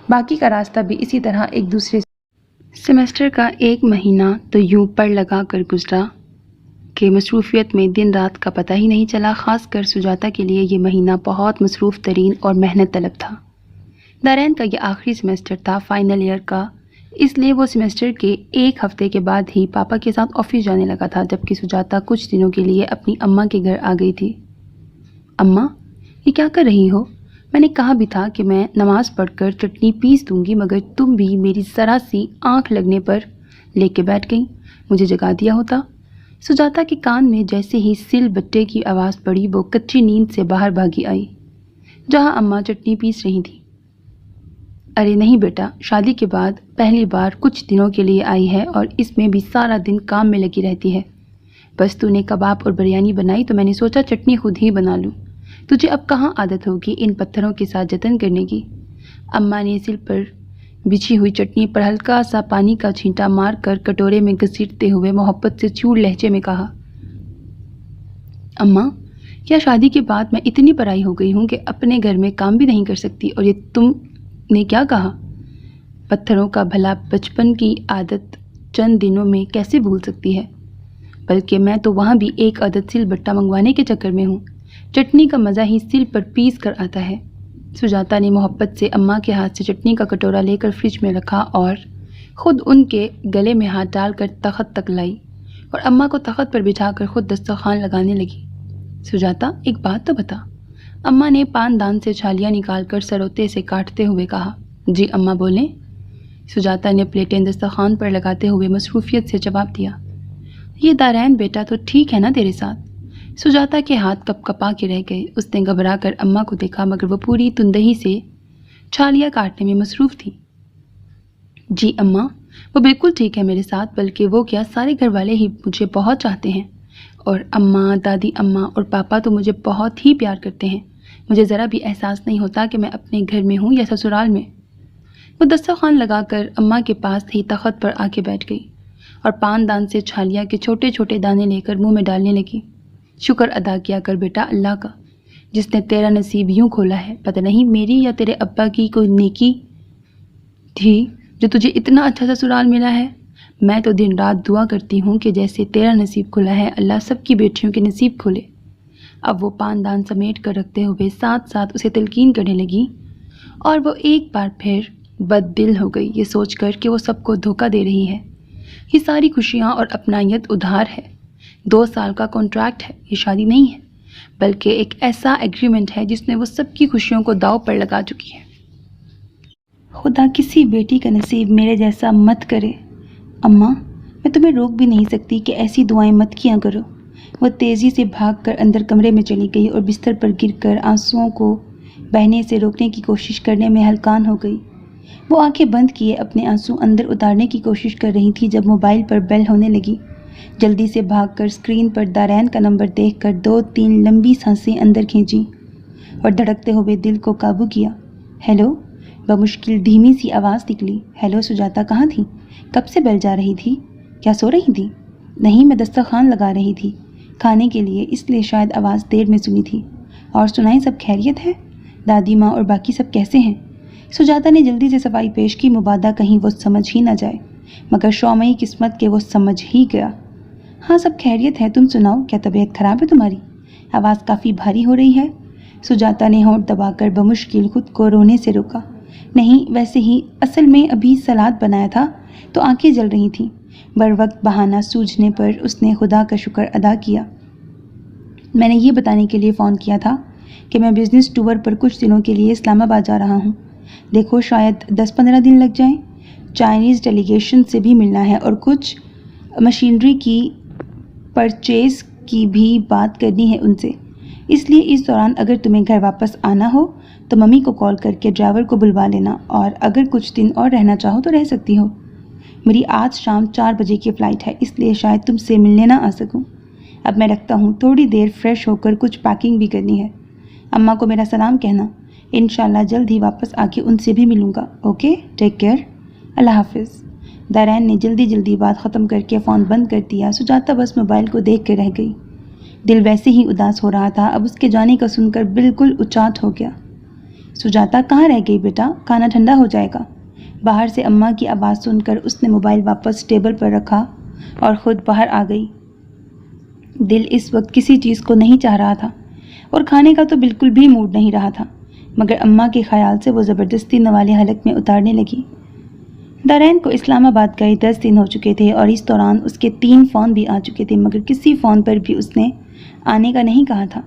Speaker 2: باقی کا راستہ بھی اسی طرح ایک دوسرے سیمسٹر کا ایک مہینہ تو یوں پڑ لگا کر گزرا کہ مصروفیت میں دن رات کا پتہ ہی نہیں چلا۔ خاص کر سجاتا کے لیے یہ مہینہ بہت مصروف ترین اور محنت طلب تھا۔ دارین کا یہ آخری سیمسٹر تھا، فائنل ایئر کا، اس لیے وہ سیمسٹر کے ایک ہفتے کے بعد ہی پاپا کے ساتھ آفس جانے لگا تھا، جبکہ سجاتا کچھ دنوں کے لیے اپنی اماں کے گھر آ گئی تھی۔ اماں، یہ کیا کر رہی ہو؟ میں نے کہا بھی تھا کہ میں نماز پڑھ کر چٹنی پیس دوں گی، مگر تم بھی میری ذرا سی آنکھ لگنے پر لے کے بیٹھ گئی۔ مجھے جگا دیا ہوتا۔ سجاتا کے کان میں جیسے ہی سل بٹے کی آواز پڑی، وہ کچی نیند سے باہر بھاگی آئی جہاں اماں چٹنی پیس رہی تھی۔ ارے نہیں بیٹا، شادی کے بعد پہلی بار کچھ دنوں کے لیے آئی ہے اور اس میں بھی سارا دن کام میں لگی رہتی ہے۔ بس تو نے کباب اور بریانی بنائی تو میں نے سوچا چٹنی خود ہی بنا لوں۔ تجھے اب کہاں عادت ہوگی ان پتھروں کے ساتھ جتن کرنے کی؟ اماں نے سل پر بچھی ہوئی چٹنی پر ہلکا سا پانی کا چھینٹا مار کر کٹورے میں گھسیٹتے ہوئے محبت سے چور لہجے میں کہا۔ اماں، کیا شادی کے بعد میں اتنی پرائی ہو گئی ہوں کہ اپنے گھر میں کام بھی نہیں کر سکتی؟ اور یہ تم نے کیا کہا؟ پتھروں کا بھلا بچپن کی عادت چند دنوں میں کیسے بھول سکتی ہے؟ بلکہ میں تو وہاں بھی ایک عدد سل بٹا منگوانے کے چکر میں ہوں۔ چٹنی کا مزہ ہی سل پر پیس کر آتا ہے۔ سجاتا نے محبت سے اماں کے ہاتھ سے چٹنی کا کٹورا لے کر فریج میں رکھا اور خود ان کے گلے میں ہاتھ ڈال کر تخت تک لائی اور اماں کو تخت پر بٹھا کر خود دسترخوان لگانے لگی۔ سجاتا، ایک بات تو بتا۔ اماں نے پان دان سے چھالیاں نکال کر سروتے سے کاٹتے ہوئے کہا۔ جی اماں بولیں۔ سجاتا نے پلیٹیں دسترخوان پر لگاتے ہوئے مصروفیت سے جواب دیا۔ یہ دارین بیٹا تو ٹھیک ہے نا تیرے ساتھ؟ سجاتا کے ہاتھ کپ کپا کے رہ گئے۔ اس نے گھبرا کر اماں کو دیکھا، مگر وہ پوری تندہی سے چھالیاں کاٹنے میں مصروف تھی۔ جی اماں، وہ بالکل ٹھیک ہے میرے ساتھ، بلکہ وہ کیا سارے گھر والے ہی مجھے بہت چاہتے ہیں، اور اماں، دادی اماں اور پاپا تو مجھے بہت ہی پیار کرتے ہیں۔ مجھے ذرا بھی احساس نہیں ہوتا کہ میں اپنے گھر میں ہوں یا سسرال میں۔ وہ دسترخوان لگا کر اماں کے پاس ہی تخت پر آ کے بیٹھ گئی اور پان دان سے چھالیاں کے چھوٹے چھوٹے دانے لے کر منہ میں ڈالنے لگی۔ شکر ادا کیا کر بیٹا اللہ کا، جس نے تیرا نصیب یوں کھولا ہے۔ پتہ نہیں میری یا تیرے ابا کی کوئی نیکی تھی جو تجھے اتنا اچھا سسرال ملا ہے۔ میں تو دن رات دعا کرتی ہوں کہ جیسے تیرا نصیب کھلا ہے اللہ سب کی بیٹیوں کے نصیب کھولے۔ اب وہ پاندان سمیٹ کر رکھتے ہوئے ساتھ ساتھ اسے تلقین کرنے لگی، اور وہ ایک بار پھر بد دل ہو گئی یہ سوچ کر کہ وہ سب کو دھوکہ دے رہی ہے۔ یہ ساری خوشیاں اور اپنائیت ادھار ہے، 2 سال کا کانٹریکٹ ہے، یہ شادی نہیں ہے بلکہ ایک ایسا ایگریمنٹ ہے جس میں وہ سب کی خوشیوں کو داؤ پر لگا چکی ہے۔
Speaker 1: خدا کسی بیٹی کا نصیب میرے جیسا مت کرے۔ اماں، میں تمہیں روک بھی نہیں سکتی کہ ایسی دعائیں مت کیا کرو۔ وہ تیزی سے بھاگ کر اندر کمرے میں چلی گئی اور بستر پر گر کر آنسوؤں کو بہنے سے روکنے کی کوشش کرنے میں ہلکان ہو گئی۔ وہ آنکھیں بند کیے اپنے آنسو اندر اتارنے کی کوشش کر رہی تھی جب موبائل پر بیل ہونے لگی۔ جلدی سے بھاگ کر اسکرین پر دارین کا نمبر دیکھ کر 2-3 لمبی سانسیں اندر کھینچی اور دھڑکتے ہوئے دل کو قابو کیا۔ ہیلو، بمشکل دھیمی سی آواز نکلی۔ ہیلو سجاتا، کہاں تھی؟ کب سے بیل جا رہی تھی؟ کیا سو رہی تھی؟ نہیں، میں دسترخوان لگا رہی تھی کھانے کے لیے، اس لیے شاید آواز دیر میں سنی تھی۔ اور سنائیں، سب خیریت ہے؟ دادی ماں اور باقی سب کیسے ہیں؟ سجاتا نے جلدی سے صفائی پیش کی، مبادا کہیں وہ سمجھ ہی نہ جائے، مگر شومئی قسمت کہ وہ سمجھ ہی گیا۔ ہاں سب خیریت ہے، تم سناؤ، کیا طبیعت خراب ہے تمہاری؟ آواز کافی بھاری ہو رہی ہے۔ سجاتا نے ہونٹ دبا کر بمشکل خود کو رونے سے روکا۔ نہیں، ویسے ہی، اصل میں ابھی سلاد بنایا تھا تو آنکھیں جل رہی تھیں۔ بروقت بہانہ سوجھنے پر اس نے خدا کا شکر ادا کیا۔ میں نے یہ بتانے کے لیے فون کیا تھا کہ میں بزنس ٹور پر کچھ دنوں کے لیے اسلام آباد جا رہا ہوں۔ دیکھو شاید 10-15 دن لگ جائیں۔ چائنیز ڈیلیگیشن سے بھی ملنا ہے اور کچھ مشینری کی پرچیز کی بھی بات کرنی ہے ان سے، اس لیے اس دوران اگر تمہیں گھر واپس آنا ہو تو ممی کو کال کر کے ڈرائیور کو بلوا لینا، اور اگر کچھ دن اور رہنا چاہو تو رہ سکتی ہو۔ میری آج شام 4 بجے کی فلائٹ ہے، اس لیے شاید تم سے ملنے نہ آ سکوں۔ اب میں رکھتا ہوں، تھوڑی دیر فریش ہو کر کچھ پیکنگ بھی کرنی ہے۔ اماں کو میرا سلام کہنا، انشاءاللہ جلد ہی واپس آ کے ان سے بھی ملوں گا۔ اوکے، ٹیک کیئر، اللہ حافظ۔ دارین نے جلدی بات ختم کر کے فون بند کر دیا۔ سجاتا بس موبائل کو دیکھ کے رہ گئی۔ دل ویسے ہی اداس ہو رہا تھا، اب اس کے جانے کا سن کر بالکل اچاٹ ہو گیا۔ سجاتا، کہاں رہ گئی بیٹا؟ کھانا ٹھنڈا ہو جائے گا۔ باہر سے اماں کی آواز سن کر اس نے موبائل واپس ٹیبل پر رکھا اور خود باہر آ گئی۔ دل اس وقت کسی چیز کو نہیں چاہ رہا تھا اور کھانے کا تو بالکل بھی موڈ نہیں رہا تھا، مگر اماں کے خیال سے وہ زبردستی نوالے حلق میں اتارنے لگی۔ دارین کو اسلام آباد گئے 10 دن ہو چکے تھے اور اس دوران اس کے 3 فون بھی آ چکے تھے، مگر کسی فون پر بھی اس نے آنے کا نہیں کہا تھا۔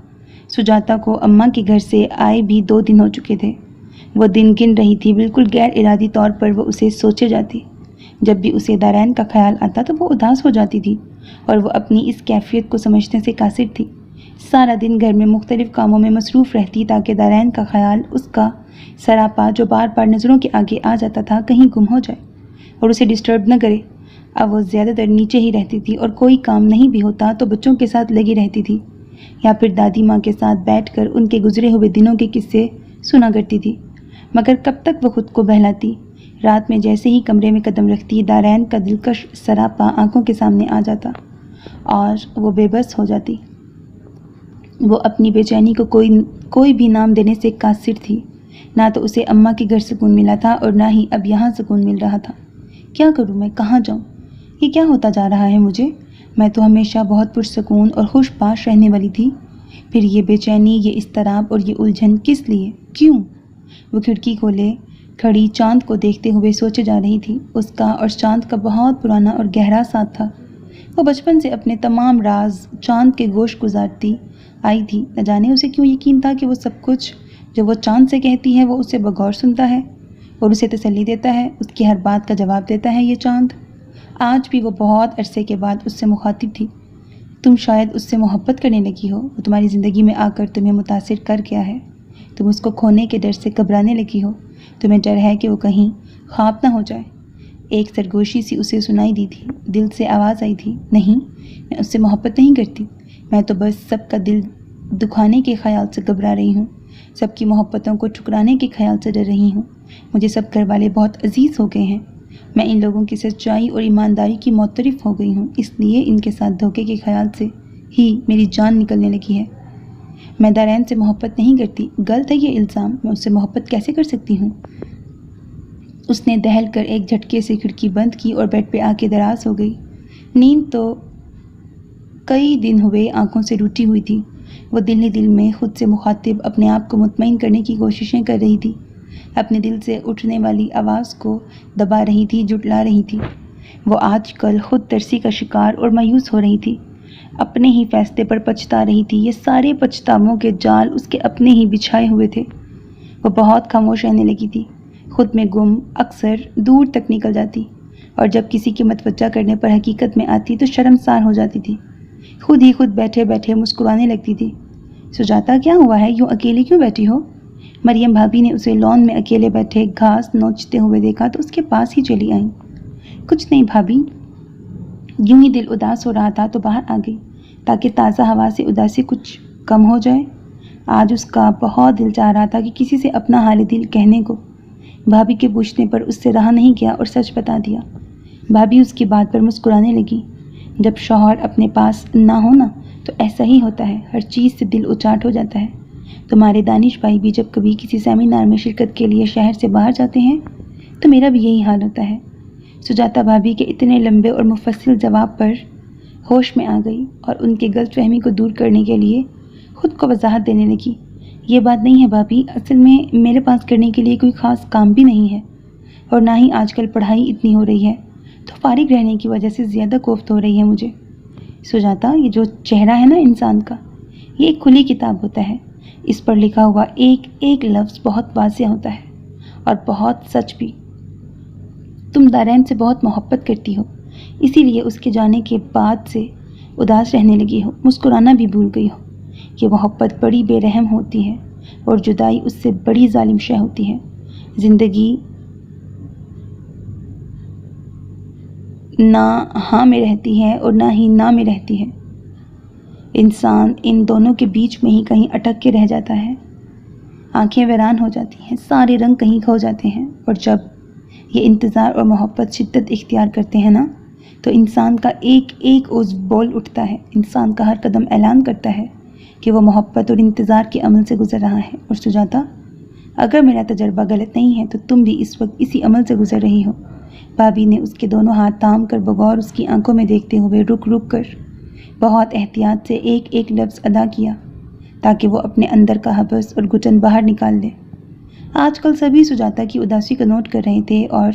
Speaker 1: سجاتا کو اماں کے گھر سے آئے بھی 2 دن ہو چکے تھے۔ وہ دن گن رہی تھی، بالکل غیر ارادی طور پر وہ اسے سوچے جاتی۔ جب بھی اسے دارین کا خیال آتا تو وہ اداس ہو جاتی تھی اور وہ اپنی اس کیفیت کو سمجھنے سے قاصر تھی۔ سارا دن گھر میں مختلف کاموں میں مصروف رہتی تاکہ دارین کا خیال، اس کا سراپا جو بار بار نظروں کے آگے آ جاتا تھا، کہیں گم ہو جائے اور اسے ڈسٹرب نہ کرے۔ اب وہ زیادہ تر نیچے ہی رہتی تھی اور کوئی کام نہیں بھی ہوتا تو بچوں کے ساتھ لگی رہتی تھی یا پھر دادی ماں کے ساتھ بیٹھ کر ان کے گزرے ہوئے دنوں کے قصے سنا کرتی تھی۔ مگر کب تک وہ خود کو بہلاتی؟ رات میں جیسے ہی کمرے میں قدم رکھتی، دارین کا دلکش سراپا آنکھوں کے سامنے آ جاتا اور وہ بے بس ہو جاتی۔ وہ اپنی بے چینی کو کوئی بھی نام دینے سے قاصر تھی۔ نہ تو اسے اماں کے گھر سکون ملا تھا اور نہ ہی اب یہاں سکون مل رہا تھا۔ کیا کروں میں، کہاں جاؤں؟ یہ کیا ہوتا جا رہا ہے مجھے؟ میں تو ہمیشہ بہت پرسکون اور خوش باش رہنے والی تھی، پھر یہ بے چینی، یہ اضطراب اور یہ الجھن کس لیے، کیوں؟ وہ کھڑکی کھولے کھڑی چاند کو دیکھتے ہوئے سوچے جا رہی تھی۔ اس کا اور چاند کا بہت پرانا اور گہرا ساتھ تھا۔ وہ بچپن سے اپنے تمام راز چاند کے گوش گزارتی آئی تھی۔ نہ جانے اسے کیوں یقین تھا کہ وہ سب کچھ جو وہ چاند سے کہتی ہے وہ اسے بغور سنتا ہے اور اسے تسلی دیتا ہے، اس کی ہر بات کا جواب دیتا ہے یہ چاند۔ آج بھی وہ بہت عرصے کے بعد اس سے مخاطب تھی۔ تم شاید اس سے محبت کرنے لگی ہو، وہ تمہاری زندگی میں آ کر تمہیں متاثر کر گیا ہے، تم اس کو کھونے کے ڈر سے گھبرانے لگی ہو، تمہیں ڈر ہے کہ وہ کہیں خواب نہ ہو جائے۔ ایک سرگوشی سی اسے سنائی دی تھی، دل سے آواز آئی تھی، نہیں، میں اس سے محبت نہیں کرتی، میں تو بس سب کا دل دکھانے کے خیال سے گھبرا رہی ہوں، سب کی محبتوں کو ٹھکرانے کے خیال سے ڈر رہی ہوں۔ مجھے سب گھر والے بہت عزیز ہو گئے ہیں، میں ان لوگوں کی سچائی اور ایمانداری کی معترف ہو گئی ہوں، اس لیے ان کے ساتھ دھوکے کے خیال سے ہی میری جان نکلنے لگی ہے۔ میں دارین سے محبت نہیں کرتی۔ غلط ہے یہ الزام، میں اس سے محبت کیسے کر سکتی ہوں؟ اس نے دہل کر ایک جھٹکے سے کھڑکی بند کی اور بیڈ پہ آ کے دراز ہو گئی۔ نیند تو کئی دن ہوئے آنکھوں سے روٹھی ہوئی تھی۔ وہ دل ہی دل میں خود سے مخاطب اپنے آپ کو مطمئن کرنے کی کوششیں کر رہی تھی، اپنے دل سے اٹھنے والی آواز کو دبا رہی تھی، جھٹلا رہی تھی۔ وہ آج کل خود ترسی کا شکار اور مایوس ہو رہی تھی، اپنے ہی فیصلے پر پچھتا رہی تھی۔ یہ سارے پچھتاووں کے جال اس کے اپنے ہی بچھائے ہوئے تھے۔ وہ بہت خاموش رہنے لگی تھی، خود میں گم، اکثر دور تک نکل جاتی، اور جب کسی کے متوجہ کرنے پر حقیقت میں آتی تو شرمسار ہو جاتی تھی، خود ہی خود بیٹھے بیٹھے مسکرانے لگتی تھی۔ سجاتا، کیا ہوا ہے؟ یوں اکیلی کیوں بیٹھی ہو؟ مریم بھابی نے اسے لان میں اکیلے بیٹھے گھاس نوچتے ہوئے دیکھا تو اس کے پاس ہی چلی آئیں۔ کچھ نہیں بھابی، یوں ہی دل اداس ہو رہا تھا تو باہر آ گئی تاکہ تازہ ہوا سے اداسی کچھ کم ہو جائے۔ آج اس کا بہت دل چاہ رہا تھا کہ کسی سے اپنا حال دل کہنے کو۔ بھابی کے پوچھنے پر اس سے رہا نہیں گیا اور سچ بتا دیا۔ بھابی اس کی بات پر مسکرانے لگی۔ جب شوہر اپنے پاس نہ ہونا تو ایسا ہی ہوتا ہے، ہر چیز سے دل اچاٹ ہو جاتا ہے۔ تمہارے دانش بھائی بھی جب کبھی کسی سیمینار میں شرکت کے لیے شہر سے باہر جاتے ہیں تو میرا بھی یہی حال ہوتا ہے۔ سجاتا بھابی کے اتنے لمبے اور مفصل جواب پر ہوش میں آ گئی اور ان کے غلط فہمی کو دور کرنے کے لیے خود کو وضاحت دینے لگی۔ یہ بات نہیں ہے بھابی، اصل میں میرے پاس کرنے کے لیے کوئی خاص کام بھی نہیں ہے، اور نہ ہی آج کل پڑھائی اتنی ہو رہی ہے تو فارغ رہنے کی وجہ سے زیادہ کوفت ہو رہی ہے مجھے۔ سجاتا، یہ جو چہرہ ہے نا انسان کا، یہ ایک کھلی کتاب ہوتا ہے، اس پر لکھا ہوا ایک ایک لفظ بہت واضح ہوتا ہے اور بہت سچ بھی۔ تم دارین سے بہت محبت کرتی ہو، اسی لیے اس کے جانے کے بعد سے اداس رہنے لگی ہو، مسکرانا بھی بھول گئی ہو۔ یہ محبت بڑی بے رحم ہوتی ہے اور جدائی اس سے بڑی ظالم شے ہوتی ہے۔ زندگی نہ ہاں میں رہتی ہے اور نہ ہی نہ میں رہتی ہے، انسان ان دونوں کے بیچ میں ہی کہیں اٹک کے رہ جاتا ہے۔ آنکھیں ویران ہو جاتی ہیں، سارے رنگ کہیں کھو جاتے ہیں، اور جب یہ انتظار اور محبت شدت اختیار کرتے ہیں نا تو انسان کا ایک ایک عضو بول اٹھتا ہے، انسان کا ہر قدم اعلان کرتا ہے کہ وہ محبت اور انتظار کے عمل سے گزر رہا ہے۔ اور سجاتا، اگر میرا تجربہ غلط نہیں ہے تو تم بھی اس وقت اسی عمل سے گزر رہی ہو۔ بھابی نے اس کے دونوں ہاتھ تھام کر بغور اس کی آنکھوں میں دیکھتے ہوئے رک رک کر بہت احتیاط سے ایک ایک لفظ ادا کیا تاکہ وہ اپنے اندر کا حبس اور گھٹن باہر نکال لے۔ آج کل سبھی سجاتا کی اداسی کو نوٹ کر رہے تھے، اور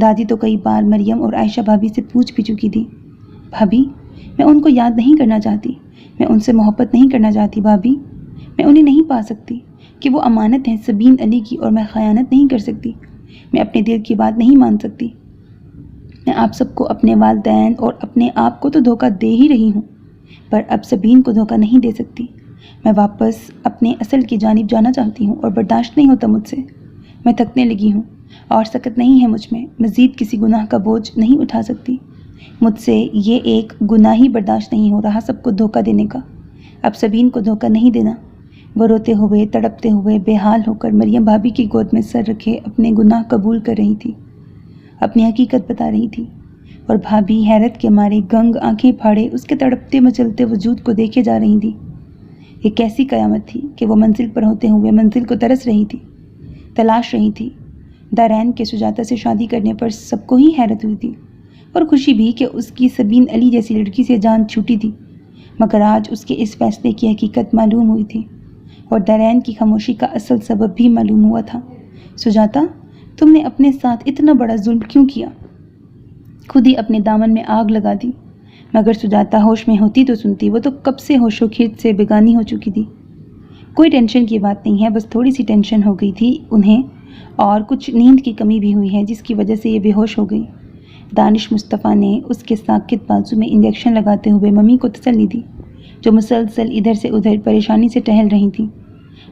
Speaker 1: دادی تو کئی بار مریم اور عائشہ بھابی سے پوچھ بھی چکی تھی، بھابی میں ان کو یاد نہیں کرنا چاہتی، میں ان سے محبت نہیں کرنا چاہتی بھابی، میں انہیں نہیں پا سکتی کہ وہ امانت ہیں سبین علی کی، اور میں خیانت نہیں کر سکتی، میں اپنے دل کی بات نہیں مان سکتی، میں آپ سب کو، اپنے والدین اور اپنے آپ کو تو دھوکہ دے ہی رہی ہوں، پر اب سبین کو دھوکہ نہیں دے سکتی۔ میں واپس اپنے اصل کی جانب جانا چاہتی ہوں اور برداشت نہیں ہوتا مجھ سے، میں تھکنے لگی ہوں اور سکت نہیں ہے مجھ میں، مزید کسی گناہ کا بوجھ نہیں اٹھا سکتی، مجھ سے یہ ایک گناہ ہی برداشت نہیں ہو رہا سب کو دھوکہ دینے کا، اب سبین کو دھوکہ نہیں دینا۔ وہ روتے ہوئے، تڑپتے ہوئے، بے حال ہو کر مریم بھابی کی گود میں سر رکھے اپنے گناہ قبول کر رہی تھی، اپنی حقیقت بتا رہی تھی، اور بھابی حیرت کے مارے گنگ آنکھیں پھاڑے اس کے تڑپتے مچلتے وجود کو دیکھے جا رہی تھی۔ یہ کیسی قیامت تھی کہ وہ منزل پر ہوتے ہوئے منزل کو ترس رہی تھی، تلاش رہی تھی۔ دارین کے سجاتا سے شادی کرنے پر سب کو ہی حیرت ہوئی تھی اور خوشی بھی کہ اس کی سبین علی جیسی لڑکی سے جان چھوٹی تھی، مگر آج اس کے اس فیصلے کی حقیقت معلوم ہوئی تھی اور دارین کی خاموشی کا اصل سبب بھی معلوم ہوا تھا۔ سجاتا، تم نے اپنے ساتھ اتنا بڑا ظلم کیوں کیا؟ خود ہی اپنے دامن میں آگ لگا دی۔ مگر سجاتا ہوش میں ہوتی تو سنتی، وہ تو کب سے ہوش و خرد سے بیگانی ہو چکی تھی۔ کوئی ٹینشن کی بات نہیں ہے، بس تھوڑی سی ٹینشن ہو گئی تھی انہیں، اور کچھ نیند کی کمی بھی ہوئی ہے جس کی وجہ سے یہ بے ہوش ہو گئی۔ دانش مصطفیٰ نے اس کے ساکت بازو میں انجیکشن لگاتے ہوئے ممی کو تسلی دی، جو مسلسل ادھر سے ادھر پریشانی سے ٹہل رہی تھی۔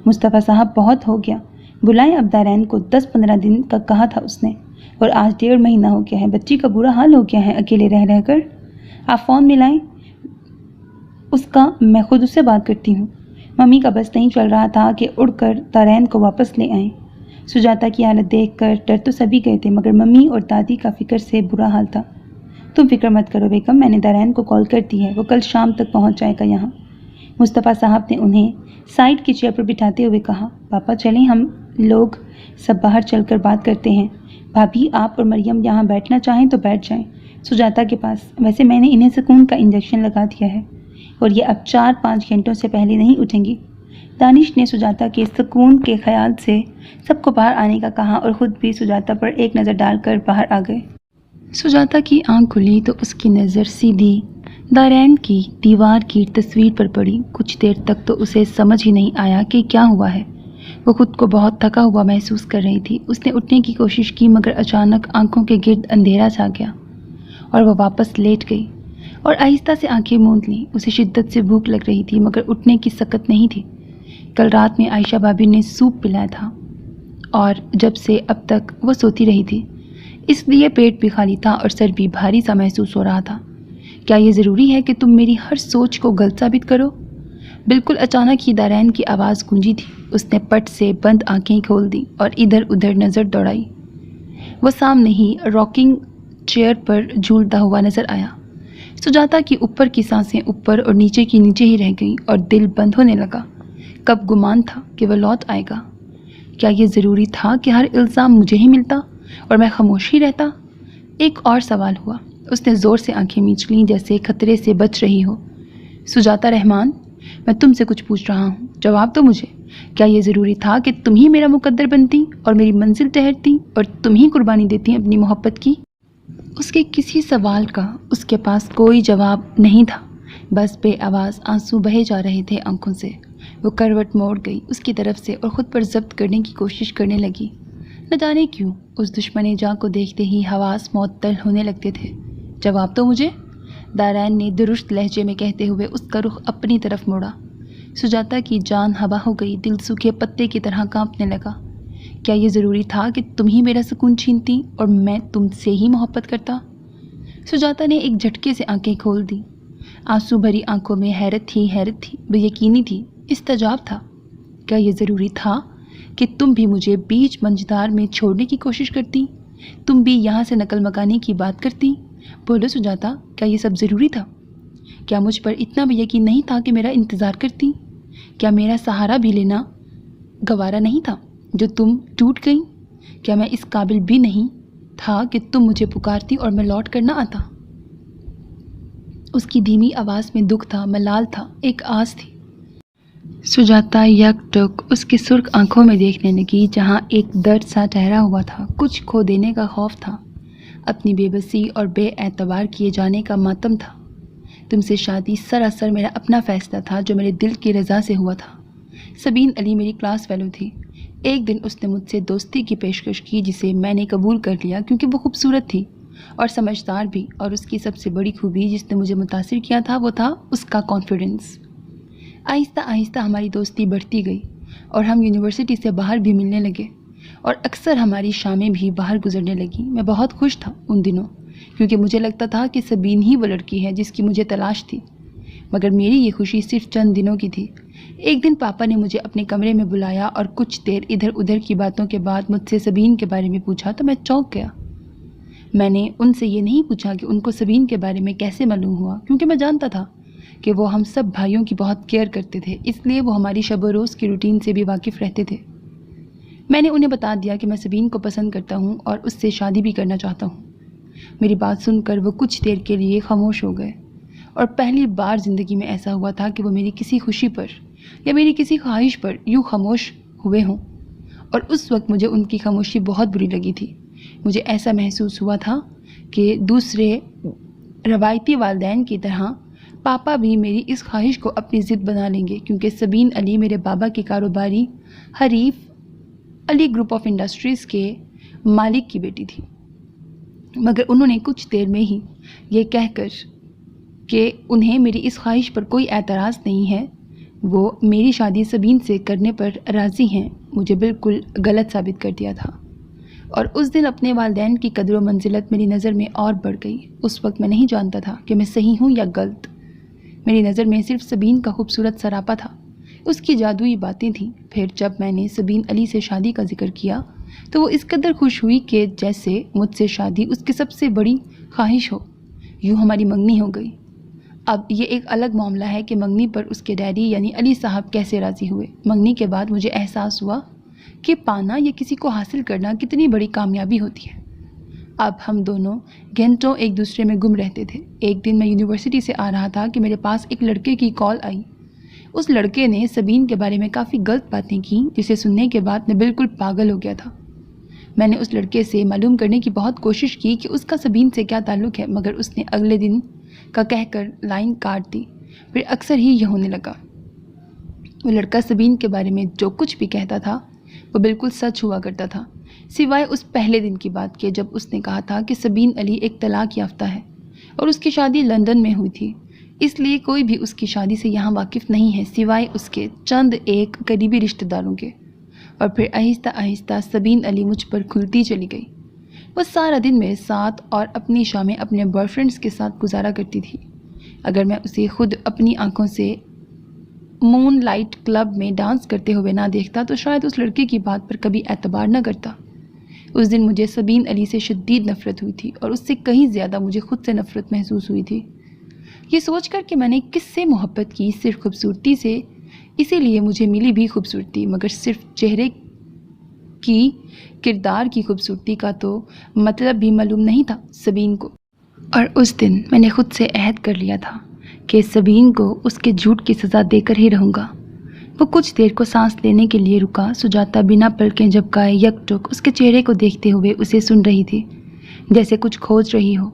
Speaker 1: مصطفیٰ صاحب، بہت ہو گیا، بلائیں اب دارین کو، 10-15 دن کا کہا تھا اس نے، اور آج 1.5 مہینہ ہو گیا ہے، بچی کا برا حال ہو گیا ہے اکیلے رہ رہ کر۔ آپ فون ملائیں اس کا، میں خود اس سے بات کرتی ہوں۔ ممی کا بس نہیں چل رہا تھا کہ اڑ کر دارین کو واپس لے آئیں۔ سجاتا کی حالت دیکھ کر ڈر تو سبھی گئے تھے، مگر ممی اور دادی کا فکر سے برا حال تھا۔ تم فکر مت کرو بیگم، میں نے دارین کو کال کر دی ہے، وہ کل شام تک پہنچ جائے گا یہاں۔ مصطفیٰ صاحب نے انہیں سائڈ کی چیئر پر بٹھاتے ہوئے کہا، پاپا چلیں ہم لوگ سب باہر چل کر بات کرتے ہیں۔ بھابھی آپ اور مریم یہاں بیٹھنا چاہیں تو بیٹھ جائیں سجاتا کے پاس، ویسے میں نے انہیں سکون کا انجیکشن لگا دیا ہے اور یہ اب 4-5 گھنٹوں سے پہلے نہیں اٹھیں گی۔ دانش نے سجاتا کے سکون کے خیال سے سب کو باہر آنے کا کہا اور خود بھی سجاتا پر ایک نظر ڈال کر باہر آ گئے۔
Speaker 2: سجاتا کی آنکھ کھلی تو اس کی نظر سیدھی دارین کی دیوار کی تصویر پر پڑی۔ کچھ دیر تک تو اسے سمجھ ہی نہیں آیا کہ کیا ہوا ہے۔ وہ خود کو بہت تھکا ہوا محسوس کر رہی تھی۔ اس نے اٹھنے کی کوشش کی مگر اچانک آنکھوں کے گرد اندھیرا چھا گیا اور وہ واپس لیٹ گئی اور آہستہ سے آنکھیں موند لیں۔ اسے شدت سے بھوک لگ رہی تھی مگر اٹھنے کی سکت نہیں تھی۔ کل رات میں عائشہ بھابھی نے سوپ پلایا تھا اور جب سے اب تک وہ سوتی رہی تھی، اس لیے پیٹ بھی خالی تھا اور سر بھی بھاری سا محسوس ہو رہا تھا۔ کیا یہ ضروری ہے کہ تم میری ہر سوچ کو غلط ثابت کرو؟ بالکل اچانک ہی دارین کی آواز گونجی تھی۔ اس نے پٹ سے بند آنکھیں کھول دی اور ادھر ادھر نظر دوڑائی۔ وہ سامنے ہی راکنگ چیئر پر جھولتا ہوا نظر آیا۔ سجاتا کی اوپر کی سانسیں اوپر اور نیچے کی نیچے ہی رہ گئیں اور دل بند ہونے لگا۔ کب گمان تھا کہ وہ لوٹ آئے گا؟ کیا یہ ضروری تھا کہ ہر الزام مجھے ہی ملتا اور میں خاموش ہی رہتا؟ ایک اور سوال ہوا۔ اس نے زور سے آنکھیں میچ لیں جیسے خطرے سے بچ رہی ہو۔ سجاتا رحمان، میں تم سے کچھ پوچھ رہا ہوں، جواب دو مجھے۔ کیا یہ ضروری تھا کہ تم ہی میرا مقدر بنتی اور میری منزل ٹھہرتی اور تم ہی قربانی دیتی اپنی محبت کی؟ اس کے کسی سوال کا اس کے پاس کوئی جواب نہیں تھا، بس بے آواز آنسو بہے جا رہے تھے آنکھوں سے۔ وہ کروٹ موڑ گئی اس کی طرف سے اور خود پر ضبط کرنے کی کوشش کرنے لگی۔ نہ جانے کیوں اس دشمن جاں کو دیکھتے ہی حواس معطل ہونے لگتے تھے۔ جواب تو مجھے، دارین نے درست لہجے میں کہتے ہوئے اس کا رخ اپنی طرف موڑا۔ سجاتا کی جان ہوا ہو گئی، دل سوکھے پتے کی طرح کانپنے لگا۔ کیا یہ ضروری تھا کہ تم ہی میرا سکون چھینتی اور میں تم سے ہی محبت کرتا؟ سجاتا نے ایک جھٹکے سے آنکھیں کھول دی۔ آنسو بھری آنکھوں میں حیرت ہی حیرت تھی، بے یقینی تھی، استجاب تھا۔ کیا یہ ضروری تھا کہ تم بھی مجھے بیچ منجدار میں چھوڑنے کی کوشش کرتی؟ تم بھی یہاں سے نقل مکانی کی بات کرتی؟ بولو سجاتا، کیا یہ سب ضروری تھا؟ کیا مجھ پر اتنا بھی یقین نہیں تھا کہ میرا انتظار کرتی؟ کیا میرا سہارا بھی لینا گوارا نہیں تھا جو تم ٹوٹ گئیں؟ کیا میں اس قابل بھی نہیں تھا کہ تم مجھے پکارتی اور میں لوٹ کر نہ آتا؟ اس کی دھیمی آواز میں دکھ تھا، ملال تھا، ایک آس تھی۔ سجاتا یک ٹک اس کی سرخ آنکھوں میں دیکھنے لگی جہاں ایک درد سا ٹھہرا ہوا تھا۔ کچھ کھو دینے کا خوف تھا، اپنی بے بسی اور بے اعتبار کیے جانے کا ماتم تھا۔ تم سے شادی سراسر میرا اپنا فیصلہ تھا جو میرے دل کی رضا سے ہوا تھا۔ سبین علی میری کلاس فیلو تھی۔ ایک دن اس نے مجھ سے دوستی کی پیشکش کی جسے میں نے قبول کر لیا کیونکہ وہ خوبصورت تھی اور سمجھدار بھی، اور اس کی سب سے بڑی خوبی جس نے مجھے متاثر کیا تھا وہ تھا اس کا کانفیڈنس۔ آہستہ آہستہ ہماری دوستی بڑھتی گئی اور ہم یونیورسٹی سے باہر بھی ملنے لگے اور اکثر ہماری شامیں بھی باہر گزرنے لگیں۔ میں بہت خوش تھا ان دنوں کیونکہ مجھے لگتا تھا کہ سبین ہی وہ لڑکی ہے جس کی مجھے تلاش تھی، مگر میری یہ خوشی صرف چند دنوں کی تھی۔ ایک دن پاپا نے مجھے اپنے کمرے میں بلایا اور کچھ دیر ادھر ادھر کی باتوں کے بعد مجھ سے سبین کے بارے میں پوچھا تو میں چونک گیا۔ میں نے ان سے یہ نہیں پوچھا کہ ان کو سبین کے بارے میں کیسے معلوم ہوا، کیونکہ میں جانتا تھا کہ وہ ہم سب بھائیوں کی بہت کیئر کرتے تھے، اس لیے وہ ہماری شب و روز کی روٹین سے بھی واقف رہتے تھے۔ میں نے انہیں بتا دیا کہ میں سبین کو پسند کرتا ہوں اور اس سے شادی بھی کرنا چاہتا ہوں۔ میری بات سن کر وہ کچھ دیر کے لیے خاموش ہو گئے، اور پہلی بار زندگی میں ایسا ہوا تھا کہ وہ میری کسی خوشی پر یا میری کسی خواہش پر یوں خاموش ہوئے ہوں، اور اس وقت مجھے ان کی خاموشی بہت بری لگی تھی۔ مجھے ایسا محسوس ہوا تھا کہ دوسرے روایتی والدین کی طرح پاپا بھی میری اس خواہش کو اپنی ضد بنا لیں گے، کیونکہ سبین علی میرے بابا کے کاروباری حریف علی گروپ آف انڈسٹریز کے مالک کی بیٹی تھی۔ مگر انہوں نے کچھ دیر میں ہی یہ کہہ کر کہ انہیں میری اس خواہش پر کوئی اعتراض نہیں ہے، وہ میری شادی سبین سے کرنے پر راضی ہیں، مجھے بالکل غلط ثابت کر دیا تھا۔ اور اس دن اپنے والدین کی قدر و منزلت میری نظر میں اور بڑھ گئی۔ اس وقت میں نہیں جانتا تھا کہ میں صحیح ہوں یا غلط۔ میری نظر میں صرف سبین کا خوبصورت سراپا تھا، اس کی جادوئی باتیں تھیں۔ پھر جب میں نے سبین علی سے شادی کا ذکر کیا تو وہ اس قدر خوش ہوئی کہ جیسے مجھ سے شادی اس کی سب سے بڑی خواہش ہو۔ یوں ہماری منگنی ہو گئی۔ اب یہ ایک الگ معاملہ ہے کہ منگنی پر اس کے ڈیڈی یعنی علی صاحب کیسے راضی ہوئے۔ منگنی کے بعد مجھے احساس ہوا کہ پانا یا کسی کو حاصل کرنا کتنی بڑی کامیابی ہوتی ہے۔ اب ہم دونوں گھنٹوں ایک دوسرے میں گم رہتے تھے۔ ایک دن میں یونیورسٹی سے آ رہا تھا کہ میرے پاس ایک لڑکے کی کال آئی۔ اس لڑکے نے سبین کے بارے میں کافی غلط باتیں کی جسے سننے کے بعد میں بالکل پاگل ہو گیا تھا۔ میں نے اس لڑکے سے معلوم کرنے کی بہت کوشش کی کہ اس کا سبین سے کیا تعلق ہے، مگر اس نے اگلے دن کا کہہ کر لائن کاٹ دی۔ پھر اکثر ہی یہ ہونے لگا۔ وہ لڑکا سبین کے بارے میں جو کچھ بھی کہتا تھا وہ بالکل سچ ہوا کرتا تھا، سوائے اس پہلے دن کی بات کے جب اس نے کہا تھا کہ سبین علی ایک طلاق یافتہ ہے اور اس کی شادی لندن میں ہوئی تھی، اس لیے کوئی بھی اس کی شادی سے یہاں واقف نہیں ہے سوائے اس کے چند ایک قریبی رشتہ داروں کے۔ اور پھر آہستہ آہستہ سبین علی مجھ پر کھلتی چلی گئی۔ وہ سارا دن میرے ساتھ اور اپنی شامیں اپنے بوائے فرینڈس کے ساتھ گزارا کرتی تھی۔ اگر میں اسے خود اپنی آنکھوں سے مون لائٹ کلب میں ڈانس کرتے ہوئے نہ دیکھتا تو شاید اس لڑکے کی بات پر کبھی اعتبار نہ کرتا۔ اس دن مجھے سبین علی سے شدید نفرت ہوئی تھی اور اس سے کہیں زیادہ مجھے خود سے نفرت محسوس ہوئی تھی، یہ سوچ کر کہ میں نے کس سے محبت کی، صرف خوبصورتی سے، اسی لیے مجھے ملی بھی خوبصورتی، مگر صرف چہرے کی کردار کی خوبصورتی کا تو مطلب بھی معلوم نہیں تھا سبین کو۔ اور اس دن میں نے خود سے عہد کر لیا تھا کہ سبین کو اس کے جھوٹ کی سزا دے کر ہی رہوں گا۔ وہ کچھ دیر کو سانس لینے کے لیے رکا۔ سجاتا بنا پلکیں جھپکائے یک ٹک اس کے چہرے کو دیکھتے ہوئے اسے سن رہی تھی جیسے کچھ کھوج رہی ہو۔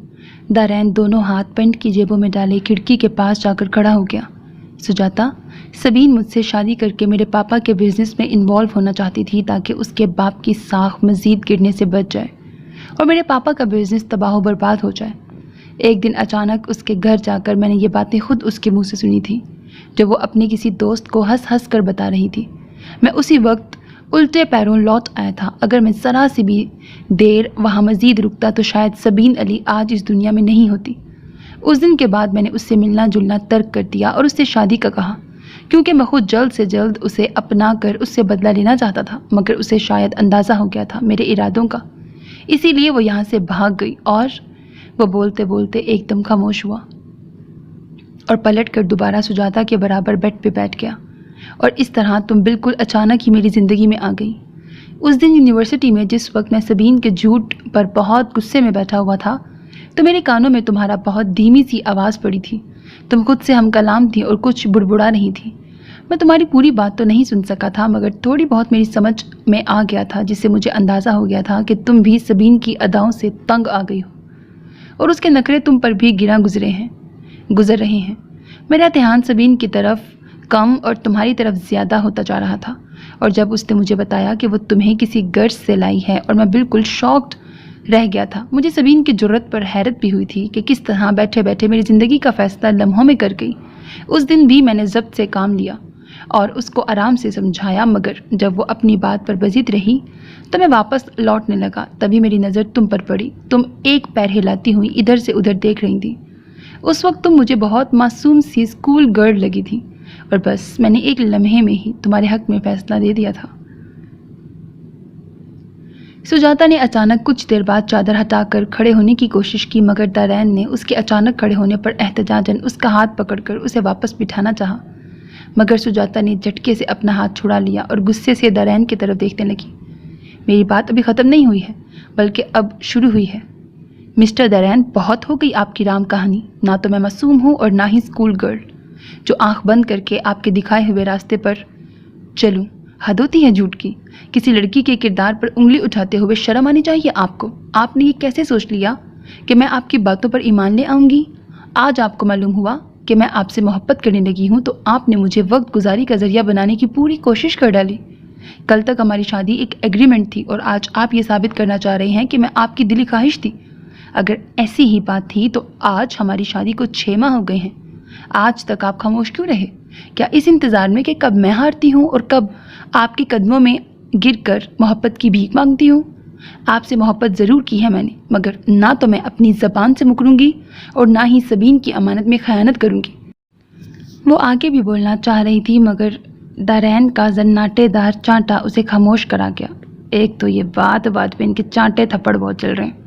Speaker 2: دارین دونوں ہاتھ پینٹ کی جیبوں میں ڈالے کھڑکی کے پاس جا کر کھڑا ہو گیا۔ سجاتا، سبین مجھ سے شادی کر کے میرے پاپا کے بزنس میں انوالو ہونا چاہتی تھی تاکہ اس کے باپ کی ساکھ مزید گرنے سے بچ جائے اور میرے پاپا کا بزنس تباہ و برباد ہو جائے۔ ایک دن اچانک اس کے گھر جا کر میں نے یہ باتیں خود اس کے منہ سے سنی تھی جو وہ اپنے کسی دوست کو ہنس ہنس کر بتا رہی تھی۔ میں اسی وقت الٹے پیروں لوٹ آیا تھا۔ اگر میں ذرا سی بھی دیر وہاں مزید رکتا تو شاید سبین علی آج اس دنیا میں نہیں ہوتی۔ اس دن کے بعد میں نے اس سے ملنا جلنا ترک کر دیا اور اس سے شادی کا کہا، کیونکہ میں خود جلد سے جلد اسے اپنا کر اس سے بدلہ لینا چاہتا تھا، مگر اسے شاید اندازہ ہو گیا تھا میرے ارادوں کا، اسی لیے وہ یہاں سے بھاگ گئی۔ اور وہ بولتے بولتے ایک دم خاموش ہوا اور پلٹ کر دوبارہ سجاتا کے برابر بیڈ پہ بیٹھ گیا۔ اور اس طرح تم بالکل اچانک ہی میری زندگی میں آ گئی۔ اس دن یونیورسٹی میں جس وقت میں سبین کے جھوٹ پر بہت غصے میں بیٹھا ہوا تھا تو میرے کانوں میں تمہارا بہت دھیمی سی آواز پڑی تھی۔ تم خود سے ہم کلام تھی اور کچھ بڑبڑا رہی تھی۔ میں تمہاری پوری بات تو نہیں سن سکا تھا مگر تھوڑی بہت میری سمجھ میں آ گیا تھا، جس سے مجھے اندازہ ہو گیا تھا کہ تم بھی سبین کی اداؤں سے تنگ آ گئی ہو اور اس کے نخرے تم پر بھی گزر رہے ہیں۔ میرا دھیان سبین کی طرف کم اور تمہاری طرف زیادہ ہوتا جا رہا تھا، اور جب اس نے مجھے بتایا کہ وہ تمہیں کسی غرض سے لائی ہے اور میں بالکل شاکڈ رہ گیا تھا۔ مجھے سبین کی جرت پر حیرت بھی ہوئی تھی کہ کس طرح بیٹھے بیٹھے میری زندگی کا فیصلہ لمحوں میں کر گئی۔ اس دن بھی میں نے ضبط سے کام لیا اور اس کو آرام سے سمجھایا، مگر جب وہ اپنی بات پر بضد رہی تو میں واپس لوٹنے لگا۔ تبھی میری نظر تم پر پڑی۔ تم ایک پیر ہلاتی ہوئی ادھر سے ادھر دیکھ رہی تھی۔ اس وقت تم مجھے بہت معصوم سی اسکول گرل لگی تھی اور بس میں نے ایک لمحے میں ہی تمہارے حق میں فیصلہ دے دیا تھا۔ سجاتا نے اچانک کچھ دیر بعد چادر ہٹا کر کھڑے ہونے کی کوشش کی، مگر دارین نے اس کے اچانک کھڑے ہونے پر احتجاجاً اس کا ہاتھ پکڑ کر اسے واپس بٹھانا چاہا، مگر سجاتا نے جھٹکے سے اپنا ہاتھ چھڑا لیا اور غصے سے دارین کی طرف دیکھنے لگی۔ میری بات ابھی ختم نہیں ہوئی ہے بلکہ اب شروع ہوئی ہے۔ مسٹر دارین، بہت ہو گئی آپ کی رام کہانی۔ نہ تو میں معصوم ہوں اور نہ ہی اسکول گرل جو آنکھ بند کر کے آپ کے دکھائے ہوئے راستے پر چلوں۔ حد ہوتی ہے جھوٹ کی۔ کسی لڑکی کے کردار پر انگلی اٹھاتے ہوئے شرم آنی چاہیے آپ کو۔ آپ نے یہ کیسے سوچ لیا کہ میں آپ کی باتوں پر ایمان لے آؤں گی؟ آج آپ کو معلوم ہوا کہ میں آپ سے محبت کرنے لگی ہوں تو آپ نے مجھے وقت گزاری کا ذریعہ بنانے کی پوری کوشش کر ڈالی۔ کل تک ہماری شادی ایک ایگریمنٹ تھی اور آج آپ یہ ثابت کرنا چاہ رہے ہیں کہ میں آپ کی دلی خواہش تھی۔ اگر ایسی ہی بات تھی تو آج ہماری شادی کو 6 ماہ ہو گئے ہیں۔ آج تک آپ خاموش کیوں رہے؟ کیا اس انتظار میں کہ کب میں ہارتی ہوں اور کب آپ کے قدموں میں گر کر محبت کی بھیک مانگتی ہوں؟ آپ سے محبت ضرور کی ہے میں نے، مگر نہ تو میں اپنی زبان سے مکروں گی اور نہ ہی سبین کی امانت میں خیانت کروں گی۔ وہ آگے بھی بولنا چاہ رہی تھی مگر دارین کا زناٹے دار چانٹا اسے خاموش کرا گیا۔ ایک تو یہ بات پہ ان کے چانٹے تھپڑ بہت چل رہے ہیں۔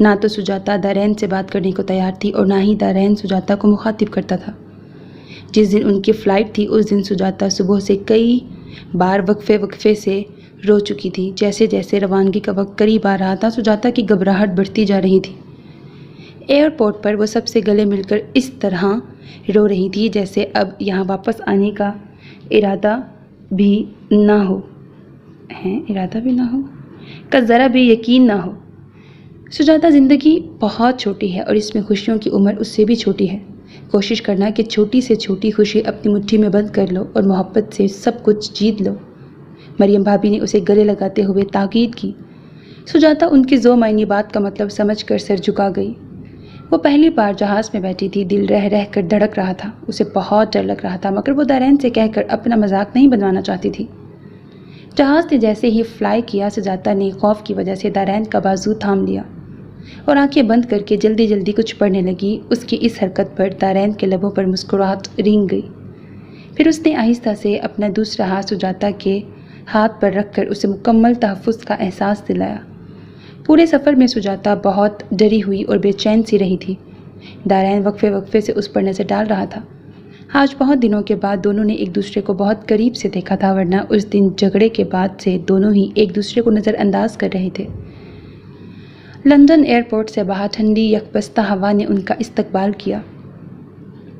Speaker 1: نہ تو سجاتا دارین سے بات کرنے کو تیار تھی اور نہ ہی دارین سجاتا کو مخاطب کرتا تھا۔ جس دن ان کی فلائٹ تھی اس دن سجاتا صبح سے کئی بار وقفے سے رو چکی تھی۔ جیسے جیسے روانگی کا وقت قریب آ رہا تھا سجاتا کی گھبراہٹ بڑھتی جا رہی تھی۔ ایئرپورٹ پر وہ سب سے گلے مل کر اس طرح رو رہی تھی جیسے اب یہاں واپس آنے کا ارادہ بھی نہ ہو کا ذرا بھی یقین نہ ہو۔ سجاتا زندگی بہت چھوٹی ہے اور اس میں خوشیوں کی عمر اس سے بھی چھوٹی ہے۔ کوشش کرنا کہ چھوٹی سے چھوٹی خوشی اپنی مٹھی میں بند کر لو اور محبت سے سب کچھ جیت لو۔ مریم بھابھی نے اسے گلے لگاتے ہوئے تاکید کی۔ سجاتا ان کی ذو معنی بات کا مطلب سمجھ کر سر جھکا گئی۔ وہ پہلی بار جہاز میں بیٹھی تھی، دل رہ رہ کر دھڑک رہا تھا، اسے بہت ڈر لگ رہا تھا مگر وہ دارین سے کہہ کر اپنا مذاق نہیں بنوانا چاہتی تھی۔ جہاز نے جیسے ہی فلائی کیا سجاتا نے خوف کی وجہ سے دارین کا بازو تھام لیا اور آنکھیں بند کر کے جلدی جلدی کچھ پڑھنے لگی۔ اس کی اس حرکت پر دارین کے لبوں پر مسکراہٹ رنگ گئی۔ پھر اس نے آہستہ سے اپنا دوسرا ہاتھ سجاتا کے ہاتھ پر رکھ کر اسے مکمل تحفظ کا احساس دلایا۔ پورے سفر میں سجاتا بہت ڈری ہوئی اور بے چین سی رہی تھی۔ دارین وقفے سے اس پر نظر ڈال رہا تھا۔ آج بہت دنوں کے بعد دونوں نے ایک دوسرے کو بہت قریب سے دیکھا تھا، ورنہ اس دن جھگڑے کے بعد سے دونوں ہی ایک دوسرے کو نظر انداز کر رہے تھے۔ لندن ایئرپورٹ سے باہر ٹھنڈی یکبستہ ہوا نے ان کا استقبال کیا۔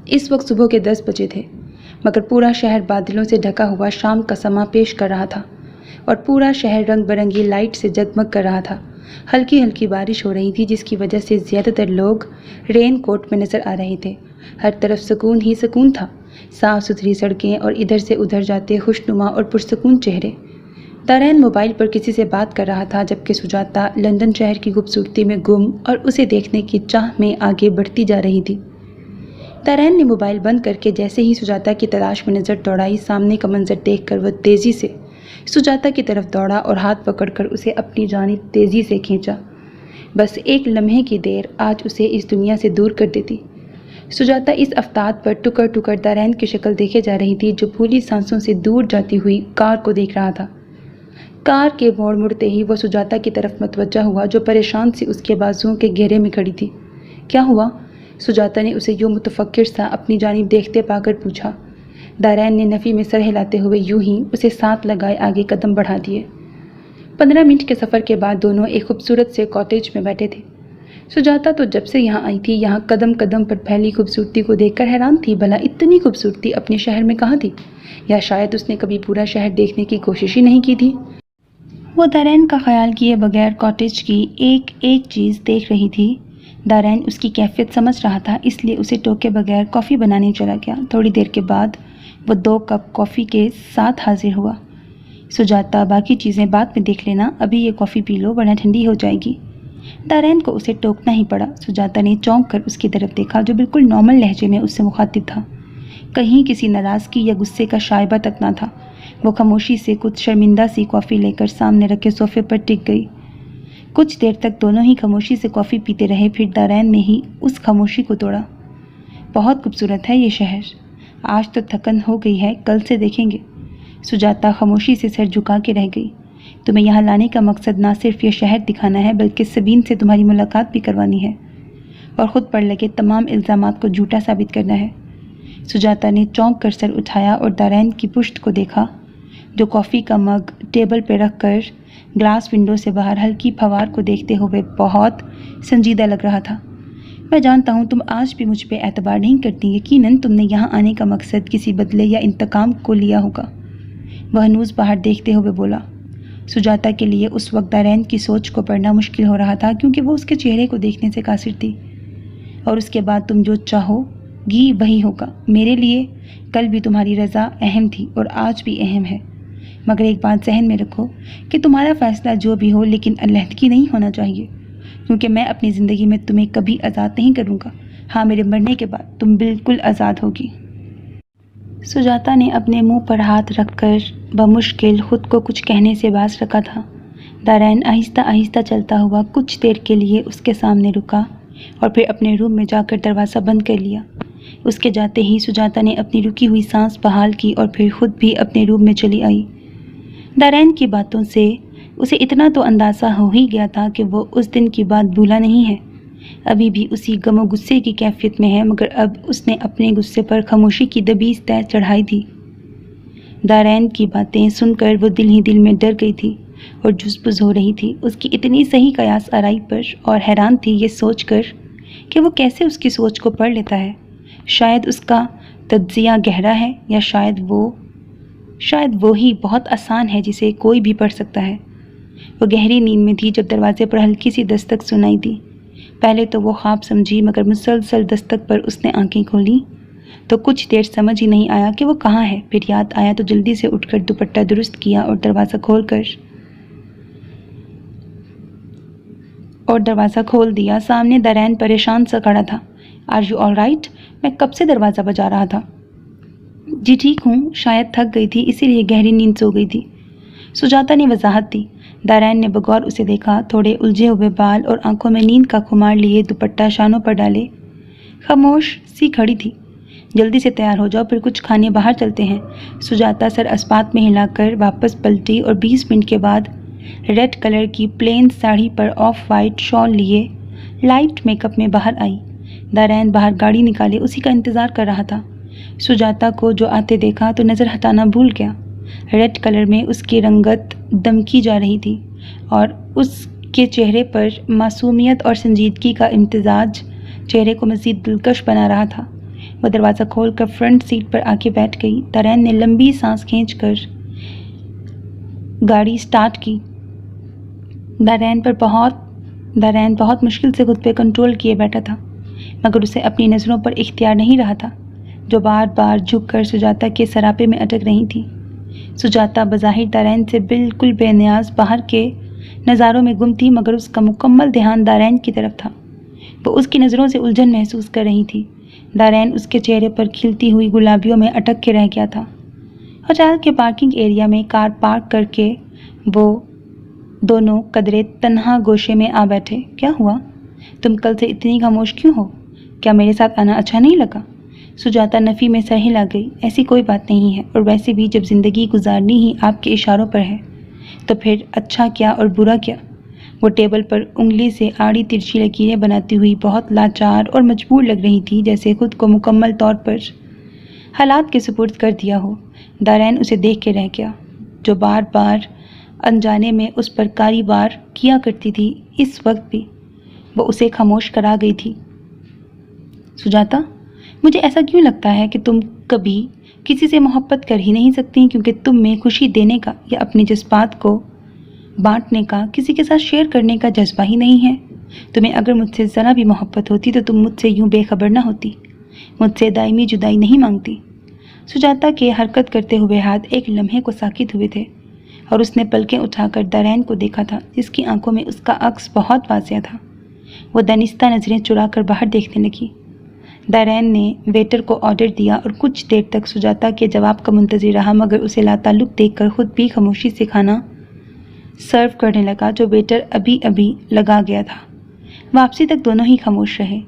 Speaker 1: اس وقت صبح کے 10 بجے تھے مگر پورا شہر بادلوں سے ڈھکا ہوا شام کا سماں پیش کر رہا تھا اور پورا شہر رنگ برنگی لائٹ سے جگمگ کر رہا تھا۔ ہلکی ہلکی بارش ہو رہی تھی جس کی وجہ سے زیادہ تر لوگ رین کوٹ میں نظر آ رہے تھے۔ ہر طرف سکون ہی سکون تھا، صاف ستھری سڑکیں اور ادھر سے ادھر جاتے خوشنما اور پرسکون چہرے۔ دارین موبائل پر کسی سے بات کر رہا تھا جبکہ سجاتا لندن شہر کی خوبصورتی میں گم اور اسے دیکھنے کی چاہ میں آگے بڑھتی جا رہی تھی۔ دارین نے موبائل بند کر کے جیسے ہی سجاتا کی تلاش میں نظر دوڑائی، سامنے کا منظر دیکھ کر وہ تیزی سے سجاتا کی طرف دوڑا اور ہاتھ پکڑ کر اسے اپنی جانب تیزی سے کھینچا۔ بس ایک لمحے کی دیر آج اسے اس دنیا سے دور کر دیتی۔ سجاتا اس افتاد پر ٹکر ٹکر دارین کی شکل دیکھے جا رہی تھی جو پھولی سانسوں سے دور جاتی ہوئی کار کو دیکھ رہا تھا۔ کار کے موڑ مڑتے ہی وہ سجاتا کی طرف متوجہ ہوا جو پریشان سی اس کے بازوؤں کے گھیرے میں کھڑی تھی۔ کیا ہوا؟ سجاتا نے اسے یوں متفکر سا اپنی جانب دیکھتے پا کر پوچھا۔ دارین نے نفی میں سر ہلاتے ہوئے یوں ہی اسے ساتھ لگائے آگے قدم بڑھا دیے۔ 15 منٹ کے سفر کے بعد دونوں ایک خوبصورت سے کاٹیج میں بیٹھے تھے۔ سجاتا تو جب سے یہاں آئی تھی یہاں قدم قدم پر پھیلی خوبصورتی کو دیکھ کر حیران تھی، بھلا اتنی خوبصورتی اپنے شہر میں کہاں تھی، یا شاید اس نے کبھی پورا شہر دیکھنے کی کوشش ہی نہیں کی تھی۔ وہ دارین کا خیال کیے بغیر کاٹیج کی ایک ایک چیز دیکھ رہی تھی۔ دارین اس کی کیفیت سمجھ رہا تھا اس لیے اسے ٹوکے بغیر کافی بنانے چلا گیا۔ تھوڑی دیر کے بعد وہ 2 کپ کافی کے ساتھ حاضر ہوا۔ سجاتا باقی چیزیں بعد میں دیکھ لینا، ابھی یہ کافی پی لو ورنہ ٹھنڈی ہو جائے گی۔ دارین کو اسے ٹوکنا ہی پڑا۔ سجاتا نے چونک کر اس کی طرف دیکھا جو بالکل نارمل لہجے میں اس سے مخاطب تھا، کہیں کسی ناراضگی یا غصے کا شائبہ تک نہ تھا۔ وہ خاموشی سے کچھ شرمندہ سی کافی لے کر سامنے رکھے صوفے پر ٹک گئی۔ کچھ دیر تک دونوں ہی خاموشی سے کافی پیتے رہے، پھر دارین نے ہی اس خاموشی کو توڑا۔ بہت خوبصورت ہے یہ شہر، آج تو تھکن ہو گئی ہے، کل سے دیکھیں گے۔ سجاتا خاموشی سے سر جھکا کے رہ گئی۔ تمہیں یہاں لانے کا مقصد نہ صرف یہ شہر دکھانا ہے بلکہ سبین سے تمہاری ملاقات بھی کروانی ہے اور خود پر لگے تمام الزامات کو جھوٹا ثابت کرنا ہے۔ سجاتا نے چونک کر سر اٹھایا اور دارین کی پشت کو دیکھا جو کافی کا مگ ٹیبل پہ رکھ کر گلاس ونڈو سے باہر ہلکی پھوار کو دیکھتے ہوئے بہت سنجیدہ لگ رہا تھا۔ میں جانتا ہوں تم آج بھی مجھ پہ اعتبار نہیں کرتی، یقیناً تم نے یہاں آنے کا مقصد کسی بدلے یا انتقام کو لیا ہوگا، وہ ہنوز باہر دیکھتے ہوئے بولا۔ سجاتا کے لیے اس وقت دارین کی سوچ کو پڑھنا مشکل ہو رہا تھا کیونکہ وہ اس کے چہرے کو دیکھنے سے قاصر تھی۔ اور اس کے بعد تم جو چاہو گی وہی ہوگا، میرے لیے کل بھی تمہاری رضا اہم تھی اور آج بھی اہم ہے، مگر ایک بات ذہن میں رکھو کہ تمہارا فیصلہ جو بھی ہو لیکن علیحدگی نہیں ہونا چاہیے، کیونکہ میں اپنی زندگی میں تمہیں کبھی آزاد نہیں کروں گا۔ ہاں، میرے مرنے کے بعد تم بالکل آزاد ہوگی۔ سجاتا نے اپنے منہ پر ہاتھ رکھ کر بمشکل خود کو کچھ کہنے سے باز رکھا تھا۔ دارین آہستہ آہستہ چلتا ہوا کچھ دیر کے لیے اس کے سامنے رکا اور پھر اپنے روم میں جا کر دروازہ بند کر لیا۔ اس کے جاتے ہی سجاتا نے اپنی رکی ہوئی سانس بحال کی اور پھر خود بھی اپنے روم میں چلی آئی۔ دارین کی باتوں سے اسے اتنا تو اندازہ ہو ہی گیا تھا کہ وہ اس دن کی بات بھولا نہیں ہے، ابھی بھی اسی غم و غصے کی کیفیت میں ہے، مگر اب اس نے اپنے غصے پر خاموشی کی دبیز طے چڑھائی تھی۔ دارین کی باتیں سن کر وہ دل ہی دل میں ڈر گئی تھی اور جزبز ہو رہی تھی اس کی اتنی صحیح قیاس آرائی پر، اور حیران تھی یہ سوچ کر کہ وہ کیسے اس کی سوچ کو پڑھ لیتا ہے۔ شاید اس کا تجزیہ گہرا ہے، یا شاید وہی بہت آسان ہے جسے کوئی بھی پڑھ سکتا ہے۔ وہ گہری نیند میں تھی جب دروازے پر ہلکی سی دستک سنائی دی۔ پہلے تو وہ خواب سمجھی، مگر مسلسل دستک پر اس نے آنکھیں کھولیں تو کچھ دیر سمجھ ہی نہیں آیا کہ وہ کہاں ہے۔ پھر یاد آیا تو جلدی سے اٹھ کر دوپٹہ درست کیا اور دروازہ کھول دیا۔ سامنے دارین پریشان سا کھڑا تھا۔ Are you all right? میں کب سے دروازہ بجا رہا تھا۔ جی ٹھیک ہوں، شاید تھک گئی تھی اسی لیے گہری نیند سو گئی تھی، سجاتا نے وضاحت دی۔ دارین نے بغور اسے دیکھا، تھوڑے الجھے ہوئے بال اور آنکھوں میں نیند کا خمار لیے دوپٹہ شانوں پر ڈالے خاموش سی کھڑی تھی۔ جلدی سے تیار ہو جاؤ، پھر کچھ کھانے باہر چلتے ہیں۔ سجاتا سر اسپات میں ہلا کر واپس پلٹی اور 20 منٹ کے بعد ریڈ کلر کی پلین ساڑی پر آف وائٹ شال لیے لائٹ میک اپ میں باہر آئی۔ دارین باہر گاڑی نکالے اسی کا انتظار کر رہا تھا۔ سجاتا کو جو آتے دیکھا تو نظر ہٹانا بھول گیا۔ ریڈ کلر میں اس کی رنگت دمکی جا رہی تھی اور اس کے چہرے پر معصومیت اور سنجیدگی کا امتزاج چہرے کو مزید دلکش بنا رہا تھا۔ وہ دروازہ کھول کر فرنٹ سیٹ پر آ کے بیٹھ گئی۔ دارین نے لمبی سانس کھینچ کر گاڑی سٹارٹ کی۔ دارین بہت مشکل سے خود پہ کنٹرول کیے بیٹھا تھا، مگر اسے اپنی نظروں پر اختیار نہیں رہا تھا جو بار بار جھک کر سجاتا کے سراپے میں اٹک رہی تھی۔ سجاتا بظاہر دارین سے بالکل بے نیاز باہر کے نظاروں میں گم تھی، مگر اس کا مکمل دھیان دارین کی طرف تھا۔ وہ اس کی نظروں سے الجھن محسوس کر رہی تھی۔ دارین اس کے چہرے پر کھلتی ہوئی گلابیوں میں اٹک کے رہ گیا تھا۔ ہوٹل کے پارکنگ ایریا میں کار پارک کر کے وہ دونوں قدرے تنہا گوشے میں آ بیٹھے۔ کیا ہوا؟ تم کل سے اتنی خاموش کیوں ہو؟ کیا میرے ساتھ آنا اچھا نہیں لگا؟ سجاتا نفی میں سر ہلا گئی۔ ایسی کوئی بات نہیں ہے، اور ویسے بھی جب زندگی گزارنی ہی آپ کے اشاروں پر ہے تو پھر اچھا کیا اور برا کیا؟ وہ ٹیبل پر انگلی سے آڑی ترچھی لکیریں بناتی ہوئی بہت لاچار اور مجبور لگ رہی تھی، جیسے خود کو مکمل طور پر حالات کے سپرد کر دیا ہو۔ دارین اسے دیکھ کے رہ گیا، جو بار بار انجانے میں اس پر کاری وار کیا کرتی تھی۔ اس وقت بھی وہ اسے خاموش کرا گئی تھی۔ سجاتا، مجھے ایسا کیوں لگتا ہے کہ تم کبھی کسی سے محبت کر ہی نہیں سکتی، کیونکہ تم میں خوشی دینے کا یا اپنے جذبات کو بانٹنے کا، کسی کے ساتھ شیئر کرنے کا جذبہ ہی نہیں ہے۔ تمہیں اگر مجھ سے ذرا بھی محبت ہوتی تو تم مجھ سے یوں بے خبر نہ ہوتی، مجھ سے دائمی جدائی نہیں مانگتی۔ سجاتا کے حرکت کرتے ہوئے ہاتھ ایک لمحے کو ساکت ہوئے تھے اور اس نے پلکیں اٹھا کر دارین کو دیکھا تھا، جس کی آنکھوں میں اس کا عکس بہت واضح تھا۔ وہ دانستہ نظریں چرا کر باہر دیکھنے لگی۔ دارین نے ویٹر کو آرڈر دیا اور کچھ دیر تک سجاتا کے جواب کا منتظر رہا، مگر اسے لاتعلق دیکھ کر خود بھی خاموشی سے کھانا سرو کرنے لگا جو ویٹر ابھی لگا گیا تھا۔ واپسی تک دونوں ہی خاموش رہے۔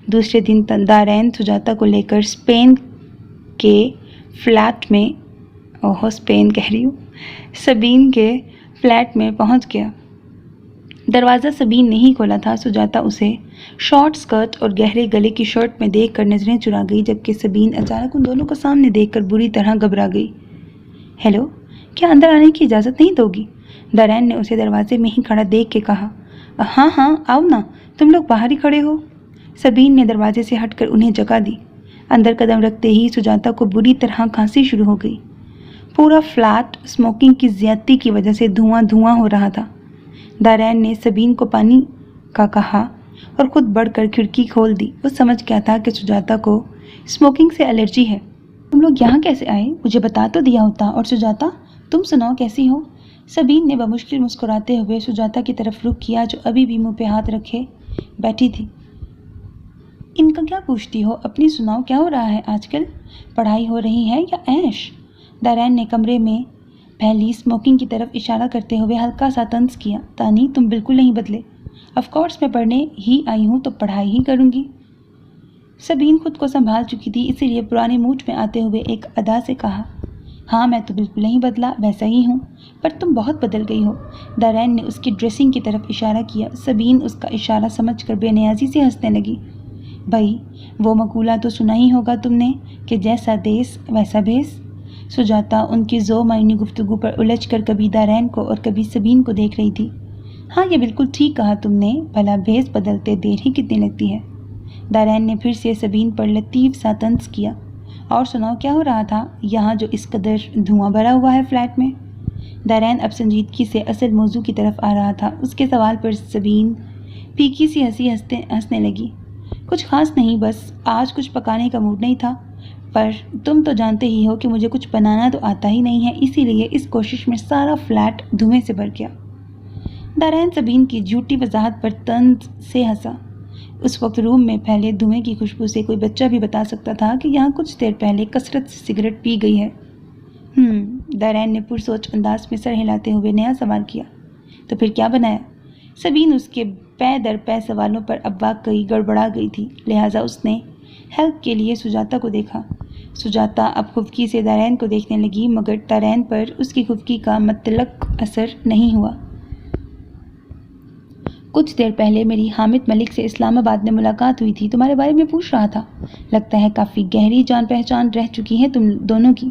Speaker 1: دوسرے دن دارین سجاتا کو لے کر سبین کے فلیٹ میں پہنچ گیا۔ دروازہ سبین نے ہی کھولا تھا۔ سجاتا اسے شارٹ سکرٹ اور گہرے گلے کی شرٹ میں دیکھ کر نظریں چرا گئی، جبکہ سبین اچانک ان دونوں کو سامنے دیکھ کر بری طرح گھبرا گئی۔ ہیلو، کیا اندر آنے کی اجازت نہیں دو گی؟ دارین نے اسے دروازے میں ہی کھڑا دیکھ کے کہا۔ ہاں آؤ نا، تم لوگ باہر ہی کھڑے ہو۔ سبین نے دروازے سے ہٹ کر انہیں جگہ دی۔ اندر قدم رکھتے ہی سجاتا کو بری طرح کھانسی شروع ہو گئی۔ پورا فلیٹ اسموکنگ کی زیادتی کی وجہ سے دھواں ہو رہا تھا۔ دارین نے سبین کو پانی کا کہا اور خود بڑھ کر کھڑکی کھول دی۔ وہ سمجھ گیا تھا کہ سجاتا کو اسموکنگ سے الرجی ہے۔ تم لوگ یہاں کیسے آئے؟ مجھے بتا تو دیا ہوتا۔ اور سجاتا، تم سناؤ کیسی ہو؟ سبین نے بمشکل مسکراتے ہوئے سجاتا کی طرف رخ کیا، جو ابھی بھی منہ پہ ہاتھ رکھے بیٹھی تھی۔ ان کا کیا پوچھتی ہو؟ اپنی سناؤ، کیا ہو رہا ہے آج کل؟ پڑھائی ہو رہی ہے یا عیش؟ دارین نے کمرے میں پھیلی اسموکنگ کی طرف اشارہ کرتے ہوئے ہلکا سا طنز کیا۔ تانی، تم بالکل نہیں بدلے۔ آف کورس میں پڑھنے ہی آئی ہوں تو پڑھائی ہی کروں گی۔ سبین خود کو سنبھال چکی تھی، اسی لیے پرانے موڈ میں آتے ہوئے ایک ادا سے کہا۔ ہاں میں تو بالکل نہیں بدلا، ویسا ہی ہوں، پر تم بہت بدل گئی ہو۔ دارین نے اس کی ڈریسنگ کی طرف اشارہ کیا۔ سبین اس کا اشارہ سمجھ کر بے نیازی سے ہنسنے لگی۔ بھائی وہ مقولہ تو سنا ہی ہوگا تم نے کہ جیسا دیس ویسا بھیس۔ سجاتا ان کی ذو معنی گفتگو پر الجھ کر کبھی دارین کو اور کبھی سبین کو دیکھ رہی تھی۔ ہاں یہ بالکل ٹھیک کہا تم نے، بھلا بھیس بدلتے دیر ہی کتنی لگتی ہے۔ دارین نے پھر سے سبین پر لطیف سا طنز کیا۔ اور سناؤ کیا ہو رہا تھا یہاں جو اس قدر دھواں بھرا ہوا ہے فلیٹ میں؟ دارین اب سنجیدگی سے اصل موضوع کی طرف آ رہا تھا۔ اس کے سوال پر سبین پھیکی سی ہنسنے لگی۔ کچھ خاص نہیں، بس آج کچھ پکانے کا موڈ نہیں تھا، پر تم تو جانتے ہی ہو کہ مجھے کچھ بنانا تو آتا ہی نہیں ہے، اسی لیے اس کوشش میں سارا فلیٹ دھوئیں سے بھر گیا۔ دارین سبین کی جھوٹی وضاحت پر طنز سے ہنسا۔ اس وقت روم میں پھیلے دھوئیں کی خوشبو سے کوئی بچہ بھی بتا سکتا تھا کہ یہاں کچھ دیر پہلے کثرت سے سگریٹ پی گئی ہے۔ دارین نے پرسوچ انداز میں سر ہلاتے ہوئے نیا سوال کیا۔ تو پھر کیا بنایا؟ سبین اس کے پے در پے سوالوں پر اب واقعی گڑبڑا گئی تھی، لہٰذا اس نے ہیلپ کے لیے سجاتا کو دیکھا۔ سجاتا اب خفگی سے دارین کو دیکھنے لگی، مگر دارین پر اس کی خفگی کا مطلق اثر نہیں ہوا۔ کچھ دیر پہلے میری حامد ملک سے اسلام آباد میں ملاقات ہوئی تھی، تمہارے بارے میں پوچھ رہا تھا۔ لگتا ہے کافی گہری جان پہچان رہ چکی ہے تم دونوں کی۔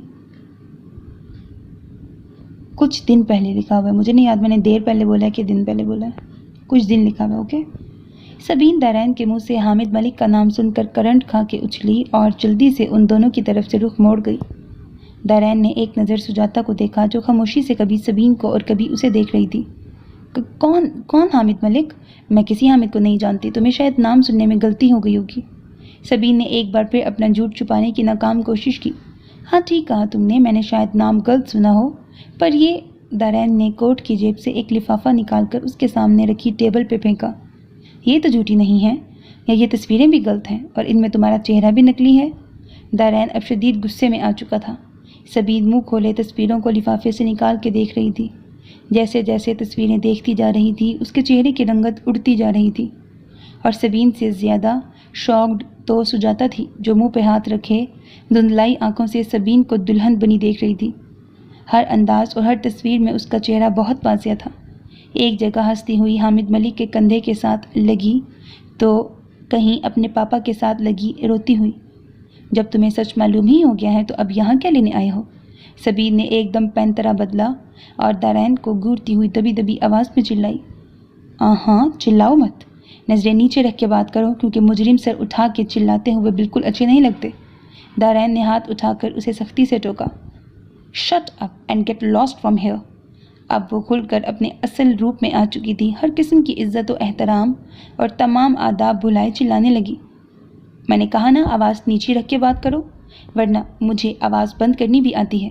Speaker 1: کچھ دن پہلے لکھا ہوا ہے، مجھے نہیں یاد میں نے دیر پہلے بولا ہے کہ دن پہلے بولا ہے، کچھ دن لکھا ہوا ہے۔ اوکے۔ سبین دارین کے منہ سے حامد ملک کا نام سن کر کرنٹ کھا کے اچھلی اور جلدی سے ان دونوں کی طرف سے رخ موڑ گئی۔ دارین نے ایک نظر سجاتا کو دیکھا جو خاموشی سے کبھی سبین کو اور کبھی اسے دیکھ رہی تھی۔ کون حامد ملک؟ میں کسی حامد کو نہیں جانتی، تمہیں شاید نام سننے میں غلطی ہو گئی ہوگی۔ سبین نے ایک بار پھر اپنا جھوٹ چھپانے کی ناکام کوشش کی۔ ہاں ٹھیک کہا تم نے، میں نے شاید نام غلط سنا ہو، پر یہ… دارین نے کوٹ کی جیب سے ایک لفافہ نکال کر اس کے سامنے رکھی ٹیبل پہ پھینکا۔ یہ تو جھوٹی نہیں ہے، یا یہ تصویریں بھی غلط ہیں اور ان میں تمہارا چہرہ بھی نکلی ہے؟ دارین اب شدید غصے میں آ چکا تھا۔ سبین منہ کھولے تصویروں کو لفافے سے نکال کے دیکھ رہی تھی۔ جیسے جیسے تصویریں دیکھتی جا رہی تھی اس کے چہرے کی رنگت اڑتی جا رہی تھی، اور سبین سے زیادہ شاکڈ تو سجاتا تھی جو منہ پہ ہاتھ رکھے دھندلائی آنکھوں سے سبین کو دلہن بنی دیکھ رہی تھی۔ ہر انداز اور ہر تصویر میں اس کا چہرہ بہت واضح تھا۔ ایک جگہ ہنستی ہوئی حامد ملک کے کندھے کے ساتھ لگی تو کہیں اپنے پاپا کے ساتھ لگی روتی ہوئی۔ جب تمہیں سچ معلوم ہی ہو گیا ہے تو اب یہاں کیا لینے آئے ہو؟ سبین نے ایک دم پینترا بدلا اور دارین کو گھورتی ہوئی دبی دبی آواز میں چلائی۔ ہاں چلاؤ مت، نظریں نیچے رکھ کے بات کرو، کیونکہ مجرم سر اٹھا کے چلاتے ہوئے بالکل اچھے نہیں لگتے۔ دارین نے ہاتھ اٹھا کر اسے سختی سے ٹوکا۔ Shut up and get lost from here. اب وہ کھل کر اپنے اصل روپ میں آ چکی تھی، ہر قسم کی عزت و احترام اور تمام آداب بھلائے چلانے لگی۔ میں نے کہا نا آواز نیچے رکھ کے بات کرو، ورنہ مجھے آواز بند کرنی بھی آتی ہے۔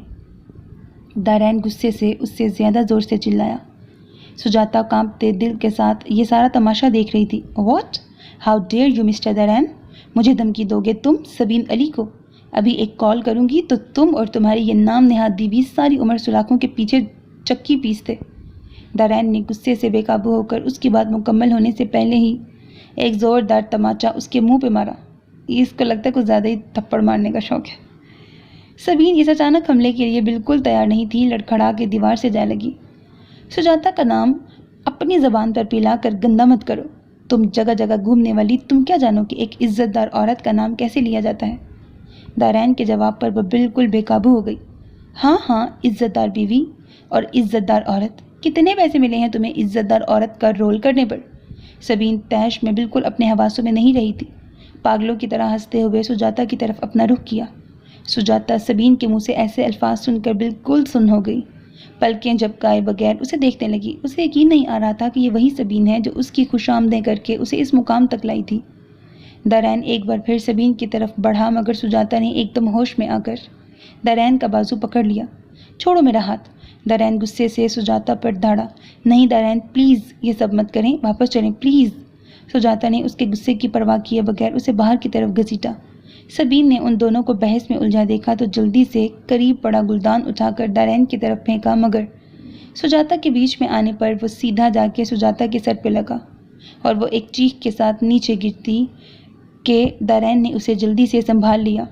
Speaker 1: دارین غصے سے اس سے زیادہ زور سے چلایا۔ سجاتا کانپتے دل کے ساتھ یہ سارا تماشا دیکھ رہی تھی۔ What? How dare you mister Darain? مجھے دھمکی دو گے تم سبین علی کو؟ ابھی ایک کال کروں گی تو تم اور تمہاری یہ نام نہاد بیوی ساری عمر سلاخوں کے پیچھے چکی پیستے۔ دارین نے غصے سے بے قابو ہو کر اس کی بات مکمل ہونے سے پہلے ہی ایک زوردار تماچا اس کے منہ پہ مارا۔ اس کو لگتا ہے کچھ زیادہ ہی تھپڑ مارنے کا شوق ہے۔ سبین اس اچانک حملے کے لیے بالکل تیار نہیں تھی، لڑکھڑا کے دیوار سے جا لگی۔ سجاتا کا نام اپنی زبان پر پلا کر گندا مت کرو، تم جگہ جگہ گھومنے والی، تم کیا جانو کہ ایک عزت دار عورت کا نام کیسے لیا جاتا ہے؟ دارین کے جواب پر وہ بالکل بے قابو ہو گئی۔ ہاں عزت دار بیوی اور عزت دار عورت، کتنے پیسے ملے ہیں تمہیں عزت دار عورت کا رول کرنے پر؟ سبین طیش میں بالکل اپنے حواسوں میں نہیں رہی تھی، پاگلوں کی طرح ہنستے ہوئے سجاتا کی طرف اپنا رخ کیا۔ سجاتا سبین کے منہ سے ایسے الفاظ سن کر بالکل سن ہو گئی، پلکیں جھپکائے بغیر اسے دیکھنے لگی۔ اسے یقین نہیں آ رہا تھا کہ یہ وہی سبین ہے جو اس کی خوش آمدیں کر کے اسے اس مقام تک لائی تھی۔ دارین ایک بار پھر سبین کی طرف بڑھا، مگر سجاتا نے ایک دم ہوش میں آ کر دارین کا بازو پکڑ لیا۔ چھوڑو میرا ہاتھ۔ دارین غصے سے سجاتا پر دھاڑا۔ نہیں دارین پلیز یہ سب مت کریں، واپس چلیں پلیز۔ سجاتا نے اس کے غصے کی پرواہ کیے بغیر اسے باہر کی طرف گھسیٹا۔ سبین نے ان دونوں کو بحث میں الجھا دیکھا تو جلدی سے قریب پڑا گلدان اٹھا کر دارین کی طرف پھینکا، مگر سجاتا کے بیچ میں آنے پر وہ سیدھا جا کے سجاتا کے سر پہ لگا اور وہ ایک چیخ کے ساتھ نیچے گرتی کہ دارین نے اسے جلدی سے سنبھال لیا۔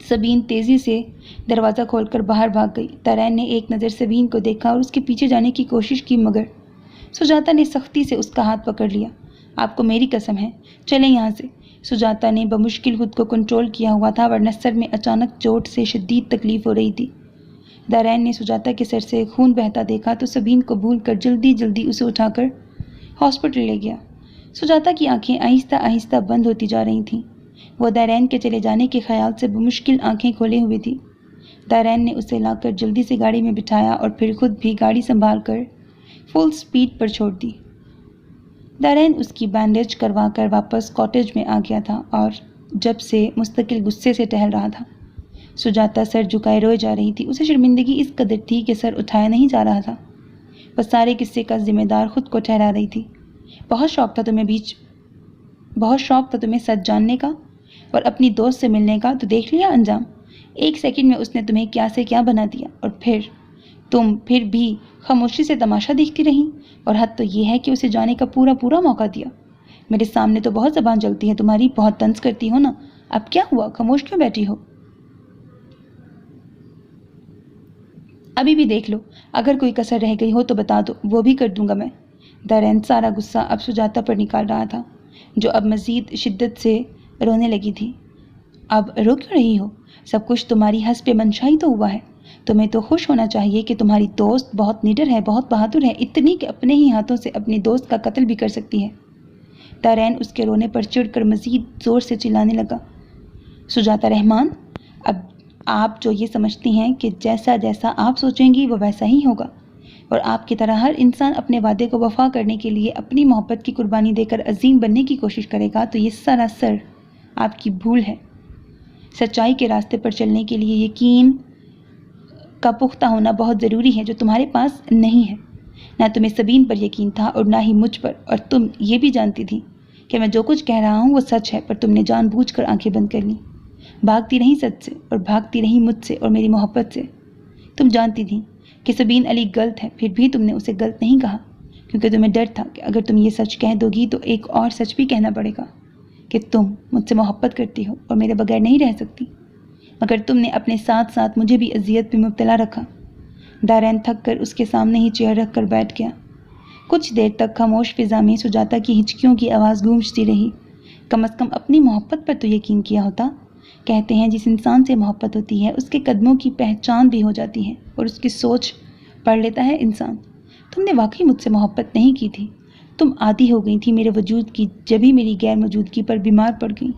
Speaker 1: سبین تیزی سے دروازہ کھول کر باہر بھاگ گئی۔ دارین نے ایک نظر سبین کو دیکھا اور اس کے پیچھے جانے کی کوشش کی، مگر سجاتا نے سختی سے اس کا ہاتھ پکڑ لیا۔ آپ کو میری قسم ہے، چلیں یہاں سے۔ سجاتا نے بمشکل خود کو کنٹرول کیا ہوا تھا، ورنہ سر میں اچانک چوٹ سے شدید تکلیف ہو رہی تھی۔ دارین نے سجاتا کے سر سے خون بہتا دیکھا تو سبین کو بھول کر جلدی جلدی اسے اٹھا کر ہاسپٹل لے گیا۔ سجاتا کی آنکھیں آہستہ آہستہ بند ہوتی جا رہی تھیں۔ وہ دارین کے چلے جانے کے خیال سے بمشکل آنکھیں کھولے ہوئے تھی۔ دارین نے اسے لا کر جلدی سے گاڑی میں بٹھایا اور پھر خود بھی گاڑی سنبھال کر فل سپیڈ پر چھوڑ دی۔ دارین اس کی بینڈیج کروا کر واپس کاٹیج میں آ گیا تھا اور جب سے مستقل غصے سے ٹہل رہا تھا۔ سجاتا سر جھکائے روئے جا رہی تھی۔ اسے شرمندگی اس قدر تھی کہ سر اٹھایا نہیں جا رہا تھا۔ بس سارے قصے کا ذمہ دار خود کو ٹھہرا رہی تھی۔ بہت شوق تھا تمہیں سچ جاننے کا اور اپنی دوست سے ملنے کا، تو دیکھ لیا انجام۔ ایک سیکنڈ میں اس نے تمہیں کیا سے کیا بنا دیا، اور تم پھر بھی خاموشی سے تماشا دیکھتی رہیں، اور حد تو یہ ہے کہ اسے جانے کا پورا موقع دیا۔ میرے سامنے تو بہت زبان چلتی ہے تمہاری، بہت طنز کرتی ہو نا۔ اب کیا ہوا، خاموش کیوں بیٹھی ہو؟ ابھی بھی دیکھ لو، اگر کوئی کسر رہ گئی ہو تو بتا دو، وہ بھی کر دوں گا میں۔ دارین سارا غصہ اب سجاتا پر نکال رہا تھا، جو اب مزید شدت سے رونے لگی تھی۔ اب رو کیوں رہی ہو؟ سب کچھ تمہاری حسب منشائی تو ہوا ہے۔ تمہیں تو خوش ہونا چاہیے کہ تمہاری دوست بہت نڈر ہے، بہت بہادر ہے، اتنی کہ اپنے ہی ہاتھوں سے اپنی دوست کا قتل بھی کر سکتی ہے۔ دارین اس کے رونے پر چڑھ کر مزید زور سے چلانے لگا۔ سجاتا رحمان، اب آپ جو یہ سمجھتی ہیں کہ جیسا آپ سوچیں گی وہ ویسا ہی ہوگا، اور آپ کی طرح ہر انسان اپنے وعدے کو وفا کرنے کے لیے اپنی محبت کی قربانی دے کر عظیم بننے کی کوشش کرے گا، تو یہ سراسر آپ کی بھول ہے۔ سچائی کے راستے پر چلنے کے لیے یقین کا پختہ ہونا بہت ضروری ہے، جو تمہارے پاس نہیں ہے۔ نہ تمہیں سبین پر یقین تھا اور نہ ہی مجھ پر، اور تم یہ بھی جانتی تھی کہ میں جو کچھ کہہ رہا ہوں وہ سچ ہے، پر تم نے جان بوجھ کر آنکھیں بند کر لیں۔ بھاگتی رہیں سچ سے، اور بھاگتی رہیں مجھ سے اور میری محبت سے۔ تم جانتی تھی کہ سبین علی غلط ہے، پھر بھی تم نے اسے غلط نہیں کہا، کیونکہ تمہیں ڈر تھا کہ اگر تم یہ سچ کہہ دو گی تو ایک اور سچ بھی کہنا پڑے گا کہ تم مجھ سے محبت کرتی ہو اور میرے بغیر نہیں رہ سکتی، مگر تم نے اپنے ساتھ ساتھ مجھے بھی اذیت میں مبتلا رکھا۔ دارین تھک کر اس کے سامنے ہی چیئر رکھ کر بیٹھ گیا۔ کچھ دیر تک خاموش فضا میں سجاتا کی ہچکیوں کی آواز گونجتی رہی۔ کم از کم اپنی محبت پر تو یقین کیا ہوتا۔ کہتے ہیں جس انسان سے محبت ہوتی ہے اس کے قدموں کی پہچان بھی ہو جاتی ہے اور اس کی سوچ پڑھ لیتا ہے انسان۔ تم نے واقعی مجھ سے محبت نہیں کی تھی، تم عادی ہو گئی تھی میرے وجود کی، جبھی میری غیر موجودگی پر بیمار پڑ گئی۔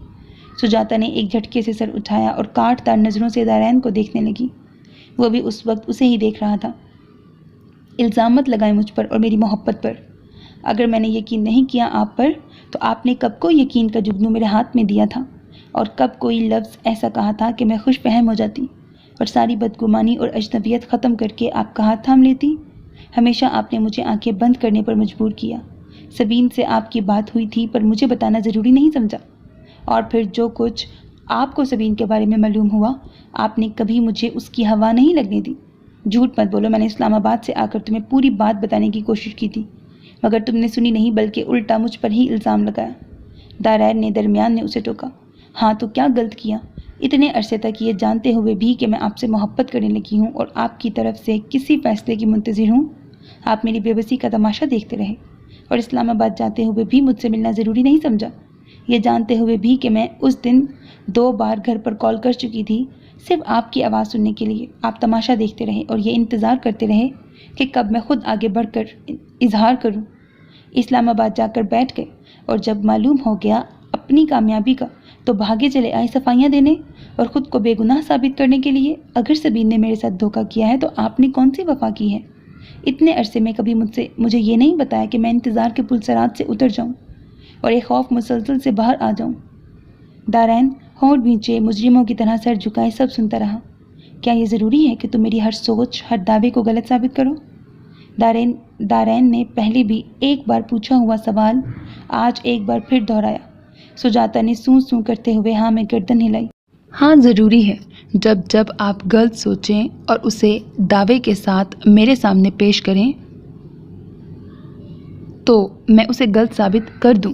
Speaker 1: سجاتا نے ایک جھٹکے سے سر اٹھایا اور کاٹ دار نظروں سے دارین کو دیکھنے لگی۔ وہ بھی اس وقت اسے ہی دیکھ رہا تھا۔ الزام مت لگائیں مجھ پر اور میری محبت پر۔ اگر میں نے یقین نہیں کیا آپ پر، تو آپ نے کب کو یقین کا جگنو میرے ہاتھ میں دیا تھا، اور کب کوئی لفظ ایسا کہا تھا کہ میں خوش فہم ہو جاتی اور ساری بدگمانی اور اجنبیت ختم کر کے آپ کا ہاتھ تھام لیتی؟ ہمیشہ آپ نے مجھے آنکھیں بند کرنے پر مجبور کیا۔ سبین سے آپ کی بات ہوئی تھی، پر مجھے بتانا ضروری نہیں سمجھا، اور پھر جو کچھ آپ کو سبین کے بارے میں معلوم ہوا، آپ نے کبھی مجھے اس کی ہوا نہیں لگنے دی۔ جھوٹ مت بولو، میں نے اسلام آباد سے آ کر تمہیں پوری بات بتانے کی کوشش کی تھی، مگر تم نے سنی نہیں، بلکہ الٹا مجھ پر ہی الزام لگایا۔ دارین نے درمیان میں اسے ٹوکا۔ ہاں تو کیا غلط کیا؟ اتنے عرصے تک یہ جانتے ہوئے بھی کہ میں آپ سے محبت کرنے لگی ہوں اور آپ کی طرف سے کسی فیصلے کی منتظر ہوں، آپ میری بے بسی کا تماشا دیکھتے رہے، اور اسلام آباد جاتے ہوئے بھی مجھ سے ملنا ضروری نہیں سمجھا، یہ جانتے ہوئے بھی کہ میں اس دن 2 بار گھر پر کال کر چکی تھی صرف آپ کی آواز سننے کے لیے۔ آپ تماشا دیکھتے رہے اور یہ انتظار کرتے رہے کہ کب میں خود آگے بڑھ کر اظہار کروں۔ اسلام آباد جا کر بیٹھ گئے، اور جب معلوم ہو گیا اپنی کامیابی کا، تو بھاگے چلے آئے صفائیاں دینے اور خود کو بے گناہ ثابت کرنے کے لیے۔ اگر سبین نے میرے ساتھ دھوکہ کیا ہے تو آپ نے کون سی وفا کی ہے؟ اتنے عرصے میں کبھی مجھے یہ نہیں بتایا کہ میں انتظار کے پلسرات سے اتر جاؤں اور ایک خوف مسلسل سے باہر آ جاؤں۔ دارین ہونٹ بھینچے مجرموں کی طرح سر جھکائے سب سنتا رہا۔ کیا یہ ضروری ہے کہ تم میری ہر سوچ، ہر دعوے کو غلط ثابت کرو؟ دارین نے پہلے بھی ایک بار پوچھا ہوا سوال آج ایک بار پھر دہرایا۔ سجاتا نے سوں سوں کرتے ہوئے ہاں میں گردن ہلائی۔
Speaker 2: ہاں ضروری ہے، جب آپ غلط سوچیں اور اسے دعوے کے ساتھ میرے سامنے پیش کریں تو میں اسے غلط ثابت کر دوں۔